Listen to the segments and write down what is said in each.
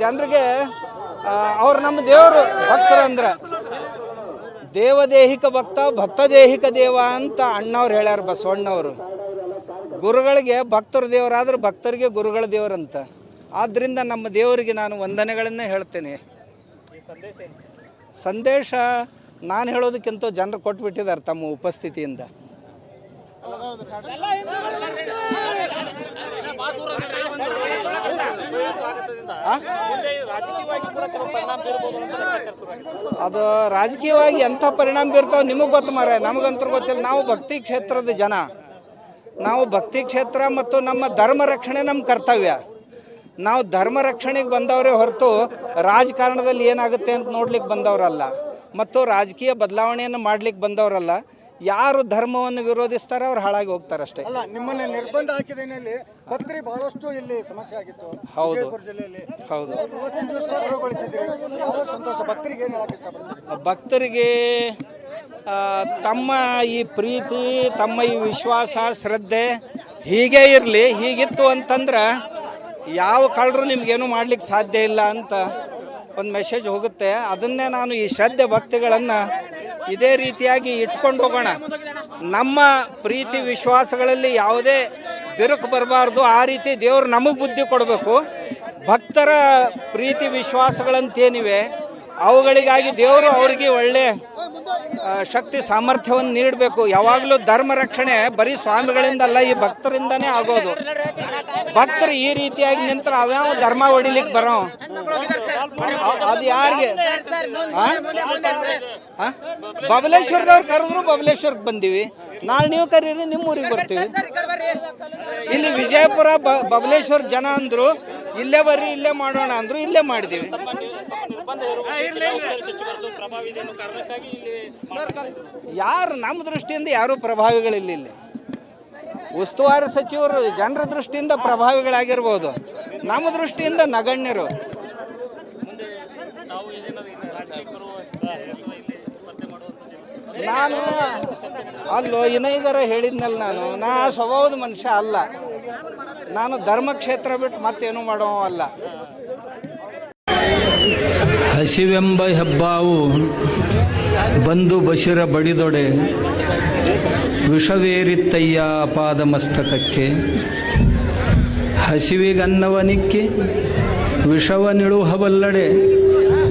ಜನರಿಗೆ ಅವ್ರು ನಮ್ಮ ದೇವರು ಭಕ್ತರು ಅಂದ್ರೆ ದೇವದೇಹಿಕ ಭಕ್ತ ಭಕ್ತದೇಹಿಕ ದೇವ ಅಂತ ಅಣ್ಣವ್ರು ಹೇಳ್ಯಾರ ಬಸವಣ್ಣವರು. ಗುರುಗಳಿಗೆ ಭಕ್ತರು ದೇವರಾದ್ರೆ ಭಕ್ತರಿಗೆ ಗುರುಗಳ ದೇವರಂತ. ಆದ್ದರಿಂದ ನಮ್ಮ ದೇವರಿಗೆ ನಾನು ವಂದನೆಗಳನ್ನೇ ಹೇಳ್ತೇನೆ. ಸಂದೇಶ ನಾನು ಹೇಳೋದಕ್ಕಿಂತ ಜನರು ಕೊಟ್ಬಿಟ್ಟಿದ್ದಾರೆ ತಮ್ಮ ಉಪಸ್ಥಿತಿಯಿಂದ. ಅದು ರಾಜಕೀಯವಾಗಿ ಎಂಥ ಪರಿಣಾಮ ಬೀರ್ತಾವೆ ನಿಮಗೆ ಗೊತ್ತು ಮಾರೆ, ನಮಗಂತೂ ಗೊತ್ತಿಲ್ಲ. ನಾವು ಭಕ್ತಿ ಕ್ಷೇತ್ರದ ಜನ, ನಾವು ಭಕ್ತಿ ಕ್ಷೇತ್ರ ಮತ್ತು ನಮ್ಮ ಧರ್ಮ ರಕ್ಷಣೆ ನಮ್ಮ ಕರ್ತವ್ಯ. ನಾವು ಧರ್ಮ ರಕ್ಷಣೆಗೆ ಬಂದವರೇ ಹೊರತು ರಾಜಕಾರಣದಲ್ಲಿ ಏನಾಗುತ್ತೆ ಅಂತ ನೋಡ್ಲಿಕ್ಕೆ ಬಂದವರಲ್ಲ, ಮತ್ತು ರಾಜಕೀಯ ಬದಲಾವಣೆಯನ್ನು ಮಾಡ್ಲಿಕ್ಕೆ ಬಂದವರಲ್ಲ. ಯಾರು ಧರ್ಮವನ್ನು ವಿರೋಧಿಸ್ತಾರೆ ಅವ್ರು ಹಾಳಾಗಿ ಹೋಗ್ತಾರೆ ಅಷ್ಟೇ. ಅಲ್ಲ, ನಿಮ್ಮನ್ನ ನಿರ್ಬಂಧ ಹಾಕಿದಲ್ಲಿ ಭಕ್ತರಿಗೆ ಬಹಳಷ್ಟು ಇಲ್ಲಿ ಸಮಸ್ಯೆ ಆಗಿತ್ತು. ಹೌದು ಜಿಲ್ಲೆಯಲ್ಲಿ ಹೌದು. ಭಕ್ತರಿಗೆ ಏನು ಹೇಳಕ್ಕೆ ಇಷ್ಟಪಡ್ತೀರಿ? ಭಕ್ತರಿಗೆ ತಮ್ಮ ಈ ಪ್ರೀತಿ, ತಮ್ಮ ಈ ವಿಶ್ವಾಸ, ಶ್ರದ್ಧೆ ಹೀಗೆ ಇರಲಿ. ಹೀಗಿತ್ತು ಅಂತಂದ್ರೆ ಯಾವ ಕಳ್ಳರು ನಿಮ್ಗೇನು ಮಾಡ್ಲಿಕ್ಕೆ ಸಾಧ್ಯ ಇಲ್ಲ ಅಂತ ಒಂದು ಮೆಸೇಜ್ ಹೋಗುತ್ತೆ. ಅದನ್ನೇ ನಾನು ಈ ಶ್ರದ್ಧೆ ಭಕ್ತಿಗಳನ್ನು ಇದೇ ರೀತಿಯಾಗಿ ಇಟ್ಕೊಂಡು ಹೋಗೋಣ. ನಮ್ಮ ಪ್ರೀತಿ ವಿಶ್ವಾಸಗಳಲ್ಲಿ ಯಾವುದೇ ಬಿರುಕು ಬರಬಾರ್ದು. ಆ ರೀತಿ ದೇವರು ನಮಗೆ ಬುದ್ಧಿ ಕೊಡಬೇಕು. ಭಕ್ತರ ಪ್ರೀತಿ ವಿಶ್ವಾಸಗಳಂತೇನಿವೆ ಅವುಗಳಿಗಾಗಿ ದೇವರು ಅವರಿಗೆ ಒಳ್ಳೆ ಶಕ್ತಿ ಸಾಮರ್ಥ್ಯವನ್ನು ನೀಡಬೇಕು. ಯಾವಾಗಲೂ ಧರ್ಮ ರಕ್ಷಣೆ ಬರೀ ಸ್ವಾಮಿಗಳಿಂದಲ್ಲ, ಈ ಭಕ್ತರಿಂದನೇ ಆಗೋದು. ಭಕ್ತರು ಈ ರೀತಿಯಾಗಿ ನಿಂತರೆ ಅವ್ಯಾವ ಧರ್ಮ ಹೊಡಿಲಿಕ್ಕೆ ಬರೋ ಅದು ಯಾರಿಗೆ? ಬಬಲೇಶ್ವರದವ್ರು ಕರೆದ್ರು ಬಬಲೇಶ್ವರಕ್ಕೆ ಬಂದೀವಿ. ನಾಳೆ ನೀವು ಕರೀರಿ, ನಿಮ್ಮ ಊರಿಗೆ ಬರ್ತೀವಿ. ಇಲ್ಲಿ ವಿಜಯಪುರ ಬಬಲೇಶ್ವರ ಜನ ಅಂದರು ಇಲ್ಲೇ ಬರ್ರಿ, ಇಲ್ಲೇ ಮಾಡೋಣ ಅಂದರು, ಇಲ್ಲೇ ಮಾಡಿದ್ದೀವಿ. ಯಾರು ನಮ್ಮ ದೃಷ್ಟಿಯಿಂದ ಯಾರೂ ಪ್ರಭಾವಿಗಳಿಲ್ಲ. ಇಲ್ಲಿ ಉಸ್ತುವಾರಿ ಸಚಿವರು ಜನರ ದೃಷ್ಟಿಯಿಂದ ಪ್ರಭಾವಿಗಳಾಗಿರ್ಬೋದು, ನಮ್ಮ ದೃಷ್ಟಿಯಿಂದ ನಗಣ್ಯರು. ನಾನು ಅಲ್ಲೋ ಇನೈಗರ ಹೇಳಿದ್ನಲ್ಲ, ನಾ ಸ್ವಭಾವದ ಮನುಷ್ಯ ಅಲ್ಲ. ನಾನು ಧರ್ಮಕ್ಷೇತ್ರ ಬಿಟ್ಟು ಮತ್ತೇನು ಮಾಡೋವಲ್ಲ. ಹಸಿವೆಂಬ ಹೆಬ್ಬಾವು ಬಂದು ಬಶಿರ ಬಡಿದೊಡೆ ವಿಷವೇರಿತ್ತಯ್ಯ ಅಪಾದ ಮಸ್ತಕಕ್ಕೆ. ಹಸಿವಿಗನ್ನವನಿಕ್ಕಿ ವಿಷವನಿಳುಹಬಲ್ಲಡೆ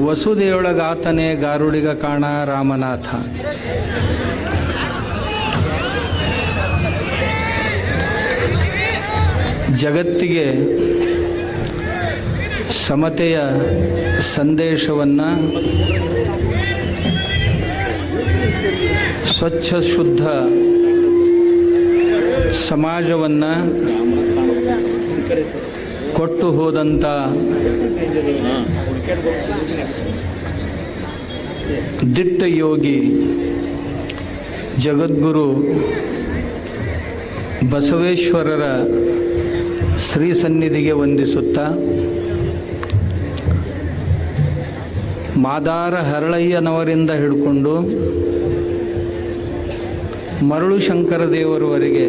ವಸುದೆಯೊಳಗಾತನೇ ಗಾರುಡಿಗ ಕಾಣ ರಾಮನಾಥ. ಜಗತ್ತಿಗೆ ಸಮತೆಯ ಸಂದೇಶವನ್ನು, ಸ್ವಚ್ಛ ಶುದ್ಧ ಸಮಾಜವನ್ನು ಕೊಟ್ಟು ಹೋದಂಥ ದಿಟ್ಟ ಯೋಗಿ ಜಗದ್ಗುರು ಬಸವೇಶ್ವರರ ಶ್ರೀ ಸನ್ನಿಧಿಗೆ ವಂದಿಸುತ್ತಾ, ಮಾದಾರ ಹರಳಯ್ಯನವರಿಂದ ಹಿಡ್ಕೊಂಡು ಮರಳು ಶಂಕರ ದೇವರವರೆಗೆ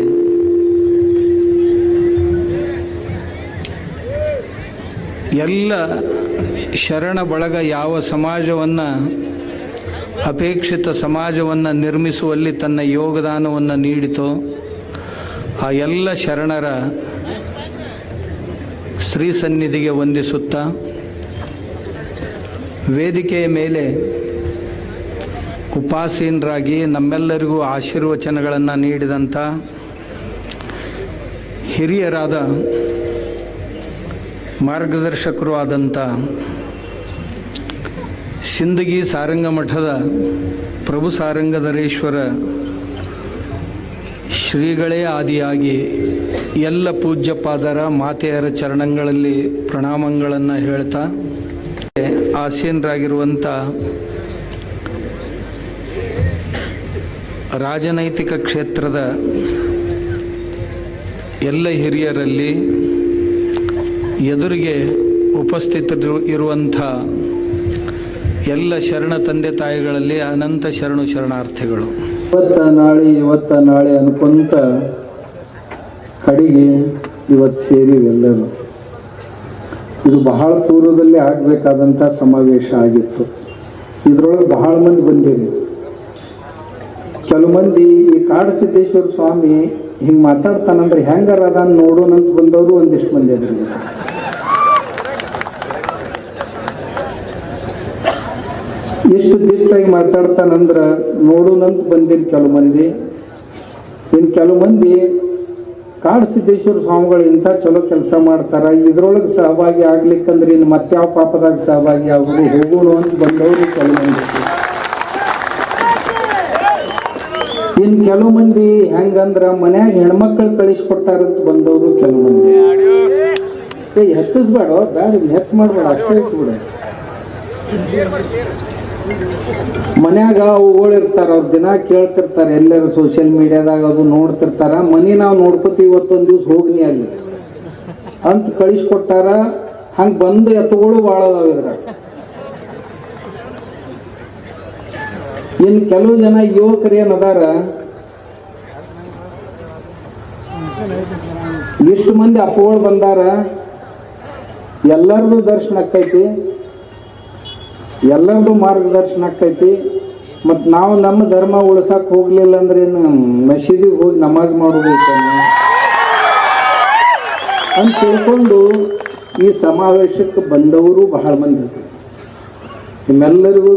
ಎಲ್ಲ ಶರಣ ಬಳಗ ಯಾವ ಸಮಾಜವನ್ನು, ಅಪೇಕ್ಷಿತ ಸಮಾಜವನ್ನು ನಿರ್ಮಿಸುವಲ್ಲಿ ತನ್ನ ಯೋಗದಾನವನ್ನು ನೀಡಿತೋ ಆ ಎಲ್ಲ ಶರಣರ ಶ್ರೀ ಸನ್ನಿಧಿಗೆ ವಂದಿಸುತ್ತಾ, ವೇದಿಕೆಯ ಮೇಲೆ ಉಪಾಸೀನರಾಗಿ ನಮ್ಮೆಲ್ಲರಿಗೂ ಆಶೀರ್ವಚನಗಳನ್ನು ನೀಡಿದಂಥ ಹಿರಿಯರಾದ ಮಾರ್ಗದರ್ಶಕರು ಆದಂಥ ಸಿಂದಗಿ ಸಾರಂಗ ಮಠದ ಪ್ರಭು ಸಾರಂಗಧರೇಶ್ವರ ಶ್ರೀಗಳೇ ಆದಿಯಾಗಿ ಎಲ್ಲ ಪೂಜ್ಯಪಾದರ ಮಾತೆಯರ ಚರಣಗಳಲ್ಲಿ ಪ್ರಣಾಮಗಳನ್ನು ಹೇಳ್ತಾ, ಆಸೀನರಾಗಿರುವಂಥ ರಾಜನೈತಿಕ ಕ್ಷೇತ್ರದ ಎಲ್ಲ ಹಿರಿಯರಲ್ಲಿ, ಎದುರಿಗೆ ಉಪಸ್ಥಿತರು ಇರುವಂಥ ಎಲ್ಲ ಶರಣ ತಂದೆ ತಾಯಿಗಳಲ್ಲಿ ಅನಂತ ಶರಣು ಶರಣಾರ್ಥಿಗಳು. ಇವತ್ತ ನಾಳೆ ಅನ್ಕೊಂತ ಕಡೆಗೆ ಇವತ್ತು ಸೇರಿವೆಲ್ಲರೂ. ಇದು ಬಹಳ ಪೂರ್ವದಲ್ಲಿ ಆಗಬೇಕಾದಂಥ ಸಮಾವೇಶ ಆಗಿತ್ತು. ಇದರೊಳಗೆ ಬಹಳ ಮಂದಿ ಬಂದಿರಿ. ಕೆಲವು ಮಂದಿ ಈ ಕಾಡಸಿದ್ದೇಶ್ವರ ಸ್ವಾಮಿ ಹಿಂಗೆ ಮಾತಾಡ್ತಾನಂದ್ರೆ ಹೆಂಗಾರ ಅದಾನ ನೋಡೋಣಂತ ಬಂದವರು ಒಂದಿಷ್ಟು ಮಂದಿ ಅದ್ರಿ. ಎಷ್ಟು ದಿಟ್ಟಾಗಿ ಮಾತಾಡ್ತಾನಂದ್ರೆ ನೋಡೋಣಂತ ಬಂದಿರಿ ಕೆಲವು ಮಂದಿ. ಇನ್ನು ಕೆಲವು ಮಂದಿ ಕಾಡಸಿದ್ದೇಶ್ವರ ಸ್ವಾಮಿಗಳು ಇಂಥ ಚಲೋ ಕೆಲಸ ಮಾಡ್ತಾರ, ಇದ್ರೊಳಗೆ ಸಹಭಾಗಿ ಆಗ್ಲಿಕ್ಕಂದ್ರೆ ಇನ್ನು ಮತ್ಯಾವ ಪಾಪದಾಗ ಸಹಭಾಗಿ ಆಗೋದು ಹೋಗೋಣ ಅಂತ ಬಂದವರು ಕೆಲವು ಮಂದಿ. ಇನ್ನು ಕೆಲವು ಮಂದಿ ಹೆಂಗಂದ್ರ ಮನ್ಯಾಗ ಹೆಣ್ಮಕ್ಳು ಕಳಿಸ್ಕೊಟ್ಟಾರಂತ ಬಂದವರು ಕೆಲವು ಮಂದಿ. ಹೆಚ್ಚಿಸ್ಬೇಡ, ಬೇಡ ಹೆಚ್ಚು ಮಾಡ್ಬೇಡ, ಅಷ್ಟೇ ಇಟ್ಬಿಡ. ಮನ್ಯಾಗ ಅವುಗಳು ಇರ್ತಾರ, ಅವ್ರ ದಿನ ಕೇಳ್ತಿರ್ತಾರೆ, ಎಲ್ಲರೂ ಸೋಷಿಯಲ್ ಮೀಡಿಯಾದಾಗ ಅದು ನೋಡ್ತಿರ್ತಾರ. ಮನಿ ನಾವು ನೋಡ್ಕೋತೀವಿ, ಇವತ್ತೊಂದು ದಿವ್ಸ ಹೋಗ್ನಿ ಅಲ್ಲಿ ಅಂತ ಕಳಿಸ್ಕೊಟ್ಟಾರ. ಹಂಗೆ ಬಂದು ಎತ್ತುಗಳು ಭಾಳ ಅದಾವ ಇದ್ರಾಗ. ಇನ್ನು ಕೆಲವು ಜನ ಯುವಕರು ಏನದಾರ, ಇಷ್ಟು ಮಂದಿ ಅಪ್ಪಗಳು ಬಂದಾರ, ಎಲ್ಲರದು ದರ್ಶನ ಆಕೈತಿ, ಎಲ್ಲರದು ಮಾರ್ಗದರ್ಶನ ಆಕೈತಿ. ಮತ್ತು ನಾವು ನಮ್ಮ ಧರ್ಮ ಉಳಿಸಕ್ಕೆ ಹೋಗ್ಲಿಲ್ಲ ಅಂದ್ರೆ ಏನು ಮಸೀದಿಗೆ ಹೋಗಿ ನಮಾಜ್ ಮಾಡೋದೈತೇನು ಅಂತ ತಿಳ್ಕೊಂಡು ಈ ಸಮಾವೇಶಕ್ಕೆ ಬಂದವರು ಬಹಳ ಮಂದಿ. ನಿಮ್ಮೆಲ್ಲರಿಗೂ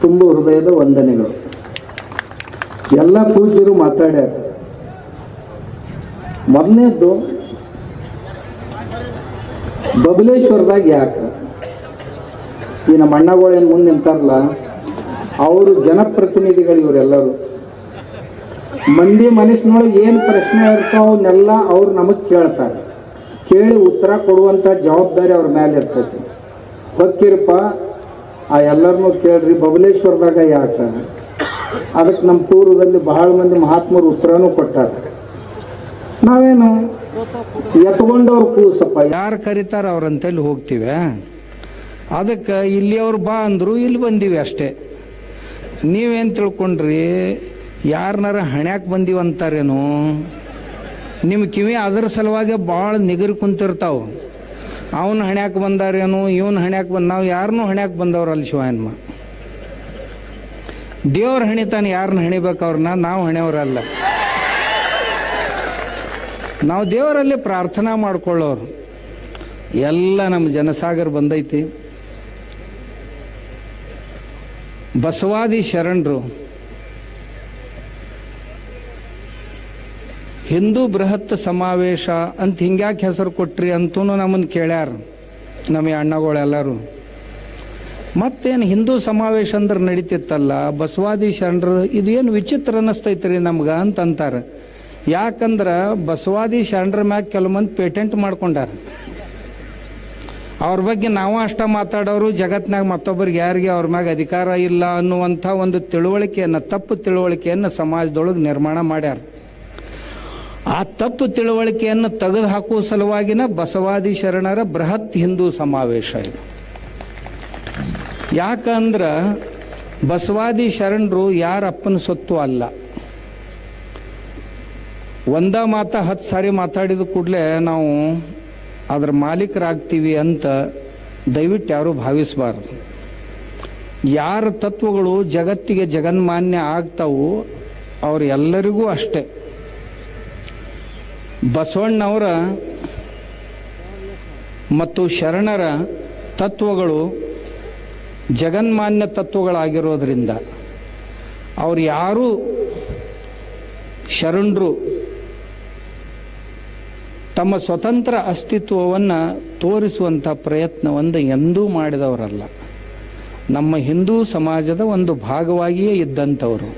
ತುಂಬ ಹೃದಯದ ವಂದನೆಗಳು. ಎಲ್ಲ ಪೂಜ್ಯರು ಮಾತಾಡ್ಯಾರ. ಮೊದಲನೇದ್ದು, ಬಬಲೇಶ್ವರದಾಗ ಯಾಕೆ ಈ ನಮ್ಮ ಅಣ್ಣಗಳೇನು ಮುಂದೆ ನಿಂತಾರಲ್ಲ, ಅವರು ಜನಪ್ರತಿನಿಧಿಗಳು. ಇವರೆಲ್ಲರೂ ಮಂದಿ ಮನಸ್ಸಿನೊಳಗೆ ಏನು ಪ್ರಶ್ನೆ ಇರ್ತಾವ ಅವನ್ನೆಲ್ಲ ಅವ್ರು ನಮಗೆ ಕೇಳ್ತಾರೆ. ಕೇಳಿ ಉತ್ತರ ಕೊಡುವಂಥ ಜವಾಬ್ದಾರಿ ಅವ್ರ ಮೇಲೆ ಇರ್ತೈತಿ. ಹೊಕ್ಕಿರಪ್ಪ, ಆ ಎಲ್ಲರನ್ನೂ ಕೇಳ್ರಿ ಬಬಲೇಶ್ವರದಾಗ ಯಾಕೆ. ಅದಕ್ಕೆ ನಮ್ಮ ಪೂರ್ವದಲ್ಲಿ ಬಹಳ ಮಂದಿ ಮಹಾತ್ಮರು ಉತ್ತರನೂ ಕೊಟ್ಟಾರ. ನಾವೇನು ಎತ್ಕೊಂಡವ್ರು ಕೂಸಪ್ಪ, ಯಾರು ಕರೀತಾರ ಅವ್ರಂತಲ್ಲಿ ಹೋಗ್ತೀವಿ. ಅದಕ್ಕೆ ಇಲ್ಲಿಯವ್ರು ಬಾ ಅಂದರು, ಇಲ್ಲಿ ಬಂದೀವಿ ಅಷ್ಟೇ. ನೀವೇನು ತಿಳ್ಕೊಂಡ್ರಿ, ಯಾರನ್ನಾರ ಹಣ್ಯಾಕೆ ಬಂದೀವಿ ಅಂತಾರೇನು? ನಿಮ್ಮ ಕಿವಿ ಅದರ ಸಲುವಾಗಿ ಭಾಳ ನಿಗರಿ ಕುಂತಿರ್ತಾವೆ. ಅವನು ಹಣ್ಯಾಕೆ ಬಂದಾರೇನು, ಇವನು ಹಣ್ಯಾಕೆ ಬಂದ. ನಾವು ಯಾರನ್ನೂ ಹಣ್ಯಾಕೆ ಬಂದವ್ರಲ್ಲ ಶಿವಾಯನ್ಮ. ದೇವ್ರ ಹಣಿತಾನೆ, ಯಾರನ್ನ ಹಣಿಬೇಕು ಅವ್ರನ್ನ, ನಾವು ಹಣೆಯವರಲ್ಲ. ನಾವು ದೇವರಲ್ಲಿ ಪ್ರಾರ್ಥನಾ ಮಾಡ್ಕೊಳ್ಳೋರು. ಎಲ್ಲ ನಮ್ಮ ಜನಸಾಗರ ಬಂದೈತಿ. ಬಸವಾದಿ ಶರಣರು ಹಿಂದೂ ಬೃಹತ್ ಸಮಾವೇಶ ಅಂತ ಹಿಂಗ್ಯಾಕೆ ಹೆಸರು ಕೊಟ್ರಿ ಅಂತೂ ನಮ್ಮನ್ನು ಕೇಳ್ಯಾರ ನಮ್ಮ ಅಣ್ಣಗಳೆಲ್ಲರೂ. ಮತ್ತೇನು ಹಿಂದೂ ಸಮಾವೇಶ ಅಂದ್ರೆ ನಡೀತಿತ್ತಲ್ಲ, ಬಸವಾದಿ ಶರಣರು ಇದೇನು ವಿಚಿತ್ರ ಅನ್ನಿಸ್ತೈತ್ರಿ ನಮ್ಗೆ ಅಂತ ಅಂತಾರೆ. ಯಾಕಂದ್ರೆ ಬಸವಾದಿ ಶರಣರ ಮ್ಯಾಗ ಕೆಲವು ಮಂದಿ ಪೇಟೆಂಟ್ ಮಾಡ್ಕೊಂಡಾರ. ಅವ್ರ ಬಗ್ಗೆ ನಾವು ಅಷ್ಟ ಮಾತಾಡೋರು, ಜಗತ್ನಾಗ ಮತ್ತೊಬ್ಬರಿಗೆ ಯಾರಿಗೆ ಅವ್ರ ಮ್ಯಾಗ ಅಧಿಕಾರ ಇಲ್ಲ ಅನ್ನುವಂಥ ಒಂದು ತಿಳುವಳಿಕೆಯನ್ನು, ತಪ್ಪು ತಿಳುವಳಿಕೆಯನ್ನು ಸಮಾಜದೊಳಗೆ ನಿರ್ಮಾಣ ಮಾಡ್ಯಾರ. ಆ ತಪ್ಪು ತಿಳುವಳಿಕೆಯನ್ನು ತೆಗೆದು ಹಾಕುವ ಸಲುವಾಗಿನ ಬಸವಾದಿ ಶರಣರ ಬೃಹತ್ ಹಿಂದೂ ಸಮಾವೇಶ ಇದು. ಯಾಕಂದ್ರೆ ಬಸವಾದಿ ಶರಣರು ಯಾರ ಅಪ್ಪನ ಸೊತ್ತು ಅಲ್ಲ. ಒಂದ ಮಾತ 10 ಸಾರಿ ಮಾತಾಡಿದ ಕೂಡಲೇ ನಾವು ಅದರ ಮಾಲೀಕರಾಗ್ತೀವಿ ಅಂತ ದಯವಿಟ್ಟು ಯಾರೂ ಭಾವಿಸಬಾರ್ದು. ಯಾರ ತತ್ವಗಳು ಜಗತ್ತಿಗೆ ಜಗನ್ಮಾನ್ಯ ಆಗ್ತಾವು ಅವ್ರು ಎಲ್ಲರಿಗೂ ಅಷ್ಟೇ. ಬಸವಣ್ಣವರ ಮತ್ತು ಶರಣರ ತತ್ವಗಳು ಜಗನ್ಮಾನ್ಯ ತತ್ವಗಳಾಗಿರೋದ್ರಿಂದ ಅವ್ರು ಯಾರೂ ಶರಣರು ತಮ್ಮ ಸ್ವತಂತ್ರ ಅಸ್ತಿತ್ವವನ್ನು ತೋರಿಸುವಂಥ ಪ್ರಯತ್ನವನ್ನು ಎಂದೂ ಮಾಡಿದವರಲ್ಲ. ನಮ್ಮ ಹಿಂದೂ ಸಮಾಜದ ಒಂದು ಭಾಗವಾಗಿಯೇ ಇದ್ದಂಥವರು.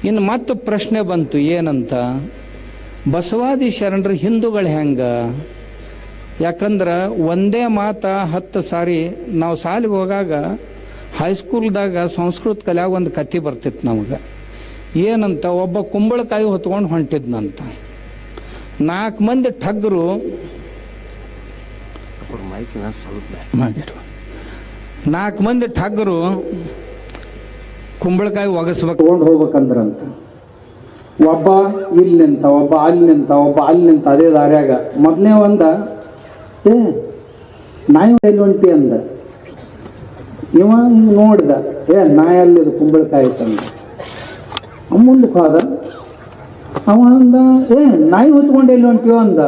ಇನ್ನು ಮತ್ತೆ ಪ್ರಶ್ನೆ ಬಂತು ಏನಂತ, ಬಸವಾದಿ ಶರಣರು ಹಿಂದೂಗಳು ಹೆಂಗ? ಯಾಕಂದ್ರೆ ಒಂದೇ ಮಾತ 10 ಸಾರಿ ನಾವು ಶಾಲೆಗೆ ಹೋಗಾಗ ಹೈಸ್ಕೂಲ್ದಾಗ ಸಂಸ್ಕೃತ ಕಲ್ಯಾಗ ಒಂದು ಕಥೆ ಬರ್ತಿತ್ತು ನಮಗೆ. ಏನಂತ, ಒಬ್ಬ ಕುಂಬಳಕಾಯಿ ಹೊತ್ಕೊಂಡು ಹೊಂಟಿದ್ನಂತ. 4 ಮಂದಿ ಠಗ್ಗರು 4 ಮಂದಿ ಠಗ್ಗರು ಕುಂಬಳಕಾಯಿ ಒಗಸ್ಬೇಕು ತಗೊಂಡು ಹೋಗ್ಬೇಕಂದ್ರಂತ. ಒಬ್ಬ ಇಲ್ಲಿ ನಿಂತ, ಒಬ್ಬ ಅಲ್ಲಿ ನಿಂತ, ಒಬ್ಬ ಅಲ್ಲಿ ನಿಂತ, ಅದೇ ದಾರ್ಯಾಗ. ಮೊದಲನೇ ಒಂದ ನಾಯಿ ಎಲ್ಲಿ ಹೊಂಟಿ ಅಂದ. ಇವ ಹಿಂಗೆ ನೋಡಿದ, ನಾಯಿ ಅಲ್ಲಿದು ಕುಂಬಳಕಾಯಿ ತಂದ. ಮುಂದಕ್ಕೆ ಹೋದ, ಅವ ಅಂದ, ನಾಯಿ ಹೊತ್ಕೊಂಡು ಎಲ್ಲಿ ಹೊಂಟಿಯೋ ಅಂದ.